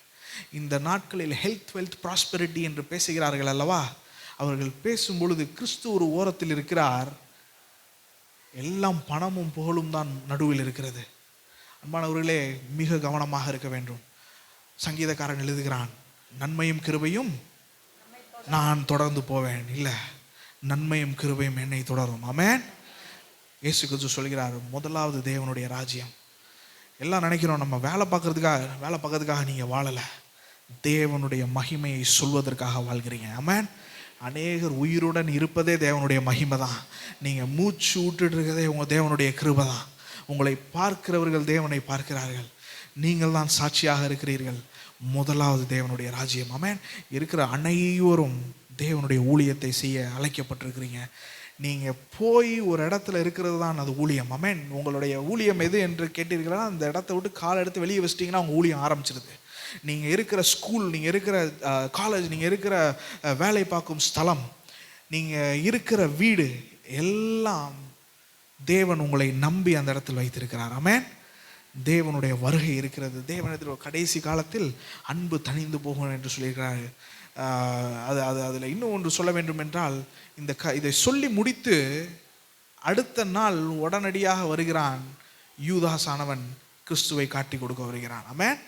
இந்த நாட்களில் ஹெல்த், வெல்த், ப்ராஸ்பெரிட்டி என்று பேசுகிறார்கள் அல்லவா? அவர்கள் பேசும்பொழுது கிறிஸ்து ஒரு ஓரத்தில் இருக்கிறார், எல்லாம் பணமும் புகழும் தான் நடுவில் இருக்கிறது. அன்பானவர்களே, மிக கவனமாக இருக்க வேண்டும். சங்கீதக்காரன் எழுதுகிறான், நன்மையும் கிருபையும் நான் தொடர்ந்து போவேன், இல்லை நன்மையும் கிருபையும் என்னை தொடரும். ஆமென். இயேசு கிறிஸ்து சொல்கிறார், முதலாவது தேவனுடைய ராஜ்யம். எல்லாம் நினைக்கிறோம் நம்ம வேலை பார்க்கறதுக்காக நீங்கள் வாழலை, தேவனுடைய மகிமையை சொல்வதற்காக வாழ்கிறீங்க. ஆமென். அநேகர் உயிருடன் இருப்பதே தேவனுடைய மகிமை தான். நீங்கள் மூச்சு விட்டுட்டு இருக்கிறதே உங்கள் தேவனுடைய கிருபை தான். உங்களை பார்க்கிறவர்கள் தேவனை பார்க்கிறார்கள், நீங்கள் தான் சாட்சியாக இருக்கிறீர்கள். முதலாவது தேவனுடைய ராஜ்யம். ஆமென். இருக்கிற அனைவரும் தேவனுடைய ஊழியத்தை செய்ய அழைக்கப்பட்டிருக்கிறீங்க. நீங்கள் போய் ஒரு இடத்துல இருக்கிறது தான் அது ஊழியம். ஆமென். உங்களுடைய ஊழியம் எது என்று கேட்டீர்களா, அந்த இடத்த விட்டு காலை எடுத்து வெளியே வச்சிட்டிங்கன்னா உங்கள் ஊழியம் ஆரம்பிச்சிருது. நீங்கள் இருக்கிற ஸ்கூல், நீங்கள் இருக்கிற காலேஜ், நீங்கள் இருக்கிற வேலை பார்க்கும் ஸ்தலம், நீங்கள் இருக்கிற வீடு எல்லாம் தேவன் உங்களை நம்பி அந்த இடத்தில் வைத்திருக்கிறார். ஆமென். தேவனுடைய வருகை இருக்கிறது. தேவனிடத்தில் கடைசி காலத்தில் அன்பு தணிந்து போகும் என்று சொல்லியிருக்கிறார். அதில் இன்னும் ஒன்று சொல்ல வேண்டும் என்றால், இதை சொல்லி முடித்து அடுத்த நாள் உடனடியாக வருகிறான் யூதாஸ் ஆனவன், கிறிஸ்துவை காட்டி கொடுக்க வருகிறான். ஆமென்.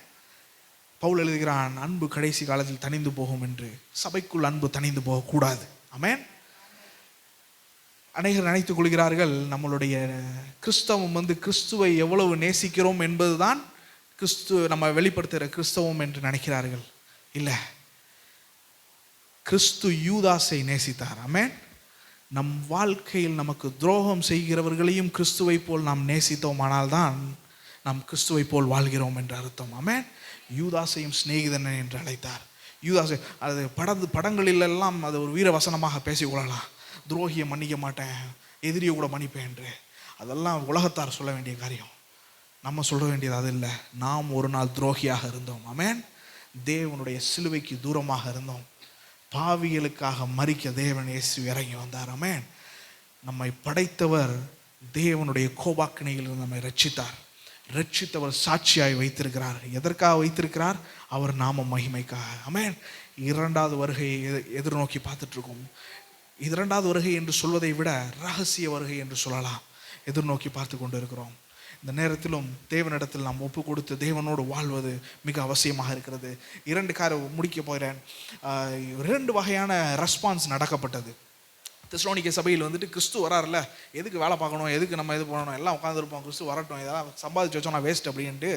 பவுல் எழுதுகிறான், அன்பு கடைசி காலத்தில் தணிந்து போகும் என்று. சபைக்குள் அன்பு தணிந்து போகக்கூடாது. ஆமென். அநேகர் நினைத்துக் கொள்கிறார்கள், நம்மளுடைய கிறிஸ்தவம் கிறிஸ்துவை எவ்வளவு நேசிக்கிறோம் என்பதுதான் நம்ம வெளிப்படுத்துகிற கிறிஸ்தவம் என்று நினைக்கிறார்கள். இல்லை, கிறிஸ்து யூதாசை நேசித்தார். ஆமென். நம் வாழ்க்கையில் நமக்கு துரோகம் செய்கிறவர்களையும் கிறிஸ்துவை போல் நாம் நேசித்தோமானால் தான் நாம் கிறிஸ்துவை போல் வாழ்கிறோம் என்று அர்த்தம். ஆமென். யூதாசையும் சிநேகிதன் என்று அழைத்தார். யூதாசை அது படங்களிலெல்லாம் அது ஒரு வீரவசனமாக பேசிக்கொள்ளலாம். துரோகியை மன்னிக்க மாட்டேன், எதிரியை கூட மன்னிப்பேன் என்று. அதெல்லாம் உலகத்தார் சொல்ல வேண்டிய காரியம். நம்ம சொல்ல வேண்டியது அது இல்லை. நாம் ஒரு நாள் துரோகியாக இருந்தோம். ஆமென். தேவனுடைய சிலுவைக்கு தூரமாக இருந்தோம். பாவிகளுக்காக மரிக்க தேவன் இயேசு இறங்கி வந்தார். ஆமென். நம்மை படைத்தவர் தேவனுடைய கோபாக்கினையிலிருந்து நம்மை ரட்சித்தார். ரட்சித்தவர் சாட்சியாய் வைத்திருக்கிறார். எதற்காக வைத்திருக்கிறார்? அவர் நாம மகிமைக்காக. ஆமென். இரண்டாவது வருகையை எதிர்நோக்கி பார்த்துட்டு இருக்கோம். இரண்டாவது வருகை என்று சொல்வதை விட ரகசிய வருகை என்று சொல்லலாம். எதிர்நோக்கி பார்த்து கொண்டு இருக்கிறோம். இந்த நேரத்திலும் தேவனிடத்தில் நாம் ஒப்பு கொடுத்து தேவனோடு வாழ்வது மிக அவசியமாக இருக்கிறது. 2 முடிக்க போகிறேன். 2 வகையான ரெஸ்பான்ஸ் நடக்கப்பட்டது. தெசலோனிக்கே சபையில் வந்துட்டு கிறிஸ்து வராருல்ல, எதுக்கு வேலை பார்க்கணும், எதுக்கு நம்ம இது பண்ணணும், எல்லாம் உட்காந்துருப்போம், கிறிஸ்து வரட்டும், இதெல்லாம் சம்பாதிச்சு வச்சோம்னா வேஸ்ட் அப்படின்ட்டு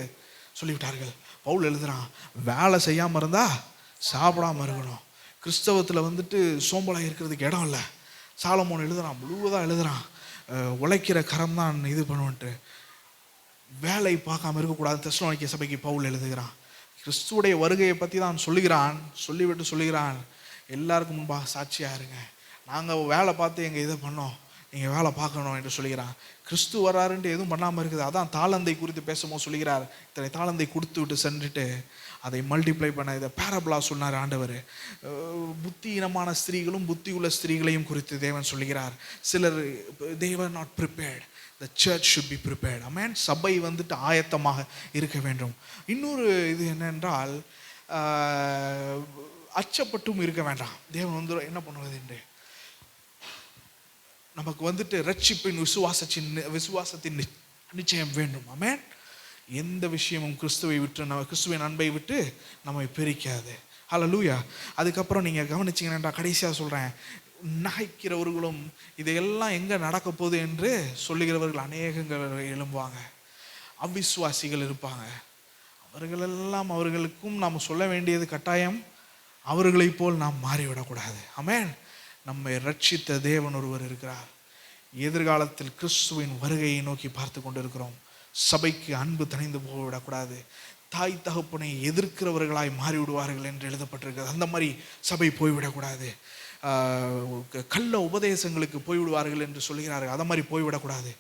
சொல்லிவிட்டார்கள். பவுல் எழுதுறான், வேலை செய்யாமல் இருந்தால் சாப்பிடாமல் இருக்கணும். கிறிஸ்தவத்தில் வந்துட்டு சோம்பலாக இருக்கிறதுக்கு இடம் இல்லை. சாலமோன் எழுதுறான், முழுவதாக எழுதுறான், உழைக்கிற கரம் தான் இது பண்ணுவோன்ட்டு. வேலை பார்க்காம இருக்கக்கூடாது. தெசலோனிக்கே சபைக்கு பவுல் எழுதுகிறான். கிறிஸ்துவுடைய வருகையை பற்றி தான் சொல்லுகிறான். சொல்லிவிட்டு சொல்லுகிறான், எல்லாருக்கும் முன்பாக சாட்சியாக இருங்க, நாங்கள் வேலை பார்த்து எங்கள் இதை பண்ணோம், நீங்கள் வேலை பார்க்கணும் என்று சொல்லுகிறான். கிறிஸ்து வராருன்ட்டு எதுவும் பண்ணாமல் இருக்குது. அதான் தாளந்தை குறித்து பேசும்போது சொல்லுகிறார், இத்தனை தாளந்தை கொடுத்து விட்டு சென்றுட்டு அதை மல்டிப்ளை பண்ண இதை பேரபிளா சொன்னார் ஆண்டவர். புத்தியினமான ஸ்திரீகளும் புத்தி உள்ள ஸ்திரீகளையும் குறித்து தேவன் சொல்லுகிறார். சிலர் they were not prepared. The church should be prepared. Amen. சபை வந்துட்டு ஆயத்தமாக இருக்க வேண்டும். இன்னொரு இது என்னென்றால், அச்சப்பட்டும் இருக்க வேண்டாம். தேவன் வந்து என்ன பண்ணுவது என்று நமக்கு வந்துட்டு ரட்சிப்பின் விசுவாசத்தின் நிச்சயம் வேண்டும். ஆமென். எந்த விஷயமும் கிறிஸ்துவின் அன்பை விட்டு நம்மை பிரிக்காது. ஹல்லேலூயா. அதுக்கப்புறம் நீங்கள் கவனிச்சிங்கன்னா, கடைசியாக சொல்கிறேன், நகைக்கிறவர்களும் இதையெல்லாம் எங்கே நடக்க போகுது என்று சொல்லுகிறவர்கள் அநேகங்கள் எழும்புவாங்க. அவிசுவாசிகள் இருப்பாங்க. அவர்களுக்கும் நாம் சொல்ல வேண்டியது கட்டாயம், அவர்களை போல் நாம் மாறிவிடக்கூடாது. ஆமென். நம்மை ரட்சித்த தேவன் ஒருவர் இருக்கிறார். எதிர்காலத்தில் கிறிஸ்துவின் வருகையை நோக்கி பார்த்து கொண்டிருக்கிறோம். சபைக்கு அன்பு தணிந்து போய்விடக்கூடாது. தாய் தகப்பனை எதிர்க்கிறவர்களாய் மாறிவிடுவார்கள் என்று எழுதப்பட்டிருக்கிறது. அந்த மாதிரி சபை போய்விடக்கூடாது. கள்ள உபதேசங்களுக்கு போய்விடுவார்கள் என்று சொல்கிறார்கள். அதை மாதிரி போய்விடக்கூடாது.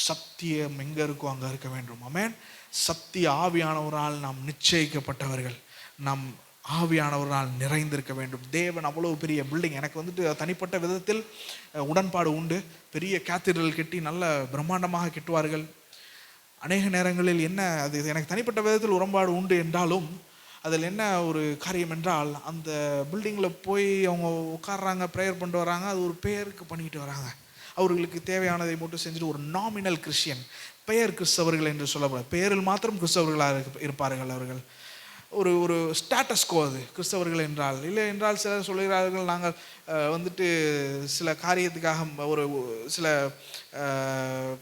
சத்தியம் எங்கே இருக்கோ அங்கே இருக்க வேண்டும். ஆமென். சத்திய ஆவியானவரால் நாம் நிச்சயிக்கப்பட்டவர்கள், நாம் ஆவியானவரால் நிறைந்திருக்க வேண்டும். தேவன் அவ்வளவு பெரிய பில்டிங். எனக்கு வந்துட்டு தனிப்பட்ட விதத்தில் உடன்பாடு உண்டு. பெரிய கேத்தீட்ரல் கட்டி நல்ல பிரம்மாண்டமாக கட்டுவார்கள். அநேக நேரங்களில் என்ன அது எனக்கு தனிப்பட்ட விதத்தில் உடன்பாடு உண்டு என்றாலும், அதில் என்ன ஒரு காரியம் என்றால், அந்த பில்டிங்கில் போய் அவங்க உட்கார்றாங்க, ப்ரேயர் பண்ணிட்டு வராங்க, அது ஒரு பேருக்கு பண்ணிட்டு வராங்க. அவர்களுக்கு தேவையானதை மட்டும் செஞ்சுட்டு ஒரு நாமினல் கிறிஸ்டியன், பெயர் கிறிஸ்தவர்கள் என்று சொல்லப்படாது, பெயரில் மாத்திரம் கிறிஸ்தவர்களாக இருப்பார்கள். அவர்கள் ஒரு ஸ்டேட்டஸ்கோ அது கிறிஸ்தவர்கள் என்றால். இல்லை என்றால் சிலர் சொல்கிறார்கள், நாங்கள் வந்துட்டு சில காரியத்துக்காக சில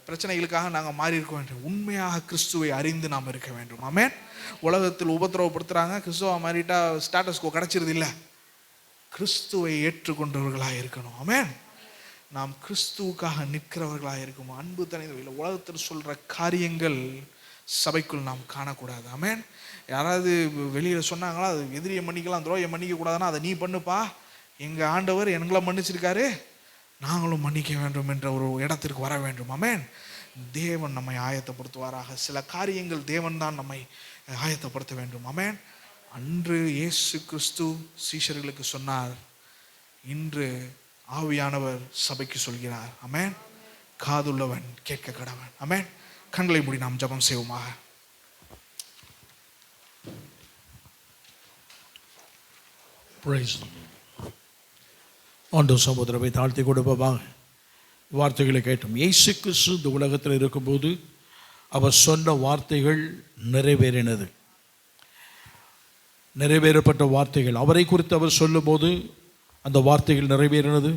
பிரச்சனைகளுக்காக நாங்கள் மாறி இருக்க வேண்டும். உண்மையாக கிறிஸ்துவை அறிந்து நாம் இருக்க வேண்டும். ஆமென். உலகத்தில் உபத்திரவப்படுத்துகிறாங்க, கிறிஸ்துவ மாறிட்டா ஸ்டேட்டஸ்கோ கிடச்சிருது இல்லை. கிறிஸ்துவை ஏற்றுக்கொண்டவர்களாக இருக்கணும். ஆமென். நாம் கிறிஸ்துவுக்காக நிற்கிறவர்களாக இருக்கணும். அன்பு தனிந்து இல்லை. உலகத்தில் சொல்கிற காரியங்கள் சபைக்குள் நாம் காணக்கூடாது. ஆமென். யாராவது வெளியில் சொன்னாங்களா, அது எதிரியை மன்னிக்கலாம், துரோகியை மன்னிக்க கூடாதுன்னா, அதை நீ பண்ணுப்பா, எங்கள் ஆண்டவர் எங்களை மன்னிச்சிருக்காரு, நாங்களும் மன்னிக்க வேண்டும் என்ற ஒரு இடத்திற்கு வர வேண்டும். ஆமென். தேவன் நம்மை ஆயத்தப்படுத்துவாராக. சில காரியங்கள் தேவன் தான் நம்மை ஆயத்தப்படுத்த வேண்டும். ஆமென். அன்று இயேசு கிறிஸ்து சீஷர்களுக்கு சொன்னார், இன்று ஆவியானவர் சபைக்கு சொல்கிறார். ஆமென். காதுள்ளவன் கேட்க கடவன். ஆமென். கண்களை மூடி நாம் ஜெபம் செய்வோமாக. ஆண்டவர் சகோதரவை தாழ்த்தி கொடுப்போமாக. வார்த்தைகளை கேட்டோம். இயேசு கிறிஸ்து இந்த உலகத்தில் இருக்கும்போது அவர் சொன்ன வார்த்தைகள் நிறைவேறினது. நிறைவேறப்பட்ட வார்த்தைகள், அவரை குறித்து அவர் சொல்லும்போது அந்த வார்த்தைகள் நிறைவேறினது.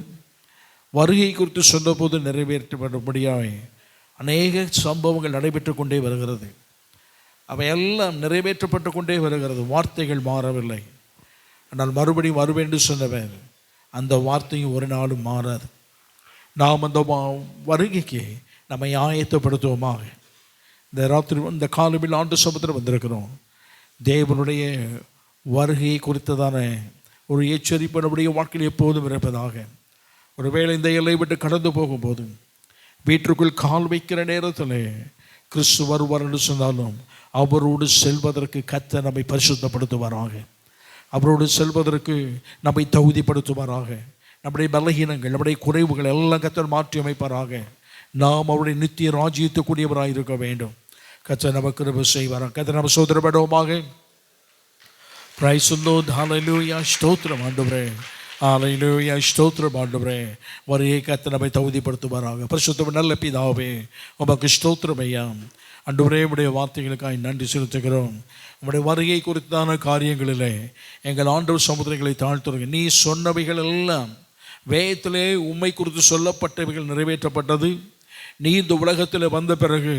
வருகை குறித்து சொன்னபோது நிறைவேற்றப்பட்டபடியாக அநேக சம்பவங்கள் நடைபெற்று கொண்டே வருகிறது. அவையெல்லாம் நிறைவேற்றப்பட்டு கொண்டே வருகிறது. வார்த்தைகள் மாறவில்லை. ஆனால் மறுபடியும் வருவேன் என்று சொன்னவர் அந்த வார்த்தையும் ஒரு நாளும் மாறாது. நாம் அந்த வருகைக்கு நம்மை ஆயத்தப்படுத்துவோமாக. இந்த ராத்திரி இந்த காலவில் ஆண்டு சமுத்திரம் வந்திருக்கிறோம். தேவனுடைய வருகையை குறித்ததான ஒரு எச்சரிப்பு நம்முடைய வாழ்க்கையில் எப்போதும் இருப்பதாக. ஒருவேளை இந்த எல்லை விட்டு கடந்து போகும்போது வீட்டிற்குள் கால் வைக்கிற நேரத்தில் கிறிஸ்து வருவார் என்று சொன்னாலும் அவரோடு செல்வதற்கு கர்த்தர் நம்மை பரிசுத்தப்படுத்துவாராக. அவரோடு செல்வதற்கு நம்மை தகுதிப்படுத்துவாராக. நம்முடைய பலகீனங்கள், நம்முடைய குறைவுகள் எல்லாம் கர்த்தர் மாற்றி அமைப்பாராக. நாம் அவருடைய நித்திய ராஜ்யத்துக்குரியவராக இருக்க வேண்டும். கர்த்தர் நமக்கு கிருபை செய்வாராக. கர்த்தர் நம்ம சோதரப்படுவோமாக. Price the Lord. ஹல்லேலூயா. ஸ்தோத்திரம் ஆண்டவரே. ஹல்லேலூயா. ஸ்தோத்திரம் ஆண்டவரே. வருகை கர்த்தர் நம்மை தகுதிப்படுத்துவாராக. பரிசுத்த நல்ல பிதாவே, உமக்கு ஸ்தோத்திரம் ஐயா. ஆண்டவரே, உம்முடைய வார்த்தைகளுக்காக நன்றி செலுத்துகிறோம். உம்முடைய வருகை குறித்தான காரியங்களிலே எங்கள் ஆண்டவர் சமுத்திரங்களை தாழ்த்துறோம். நீ சொன்னவைகள் எல்லாம் வேதத்திலே உம்மை குறித்து சொல்லப்பட்டவைகள் நிறைவேற்றப்பட்டது. நீர் இந்த உலகத்தில் வந்த பிறகு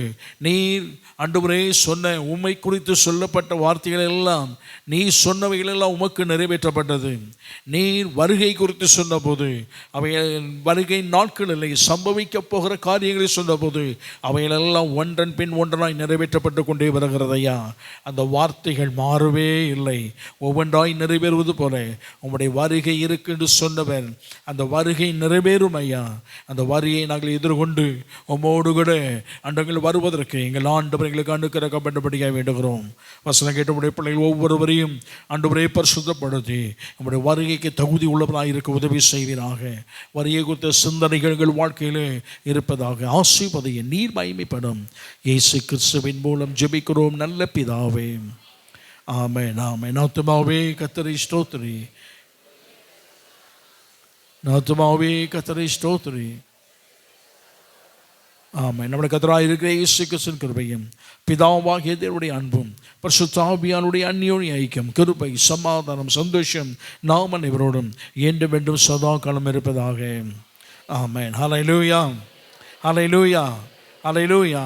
நீர் ஆண்டவரே சொன்ன உம்மை குறித்து சொல்லப்பட்ட வார்த்தைகள் எல்லாம், நீ சொன்னவைகள் எல்லாம் உமக்கு நிறைவேற்றப்பட்டது. நீர் வருகை குறித்து சொன்னபோது அவை வருகை நாட்களில் சம்பவிக்க போகிற காரியங்களை சொன்னபோது அவைகளெல்லாம் ஒன்றன் பின் ஒன்றனாய் நிறைவேற்றப்பட்டு கொண்டே வருகிறதையா. அந்த வார்த்தைகள் மாறவே இல்லை, ஒவ்வொன்றாய் நிறைவேறுவது போல உம்முடைய வருகை இருக்கு என்று சொன்னவர் அந்த வருகை நிறைவேறும் ஐயா. அந்த வருகையை நாங்கள் எதிர்கொண்டு உம்மோடு கூட அண்டங்கள் வருவதற்கு எங்கள் ஆண்டவர் எங்களுக்கு அனுக்கிரகப்பட்டபடியாக வேண்டுகிறோம். வசனம் கேட்ட உடைய பிள்ளைகள் ஒவ்வொருவரையும் ஆண்டவரே பரிசுத்தப்படுத்தி நம்முடைய வருகைக்கு தகுதி உள்ளவராக இருக்க உதவி செய்வீராக. வருகை குறித்த சிந்தனைகள் எங்கள் வாழ்க்கையில் இருப்பதாக. ஆசீர்வதியை நீர் மகிமைப்படும் இயேசு கிறிஸ்துவின் மூலம் ஜெபிக்கிறோம் நல்ல பிதாவே. ஆமென். ஆமென். ஆத்துமாவே கர்த்தரை ஸ்தோத்திரி. ஆத்துமாவே கர்த்தரை ஸ்தோத்திரி. ஆமென். நம்முடைய கர்த்தராய் இருக்கிற இயேசு கிறிஸ்துவின் கிருபையும் பிதாவாகிய தேவனுடைய அன்பும் பரிசுத்த ஆவியானுடைய அந்யோன்ய ஐக்கியம், கிருபை, சமாதானம், சந்தோஷம் நாம் அனைவரோடும் என்றும் என்றும் சதா காலம் இருப்பதாக. ஆமென். ஹல்லேலூயா. ஹல்லேலூயா. ஹல்லேலூயா.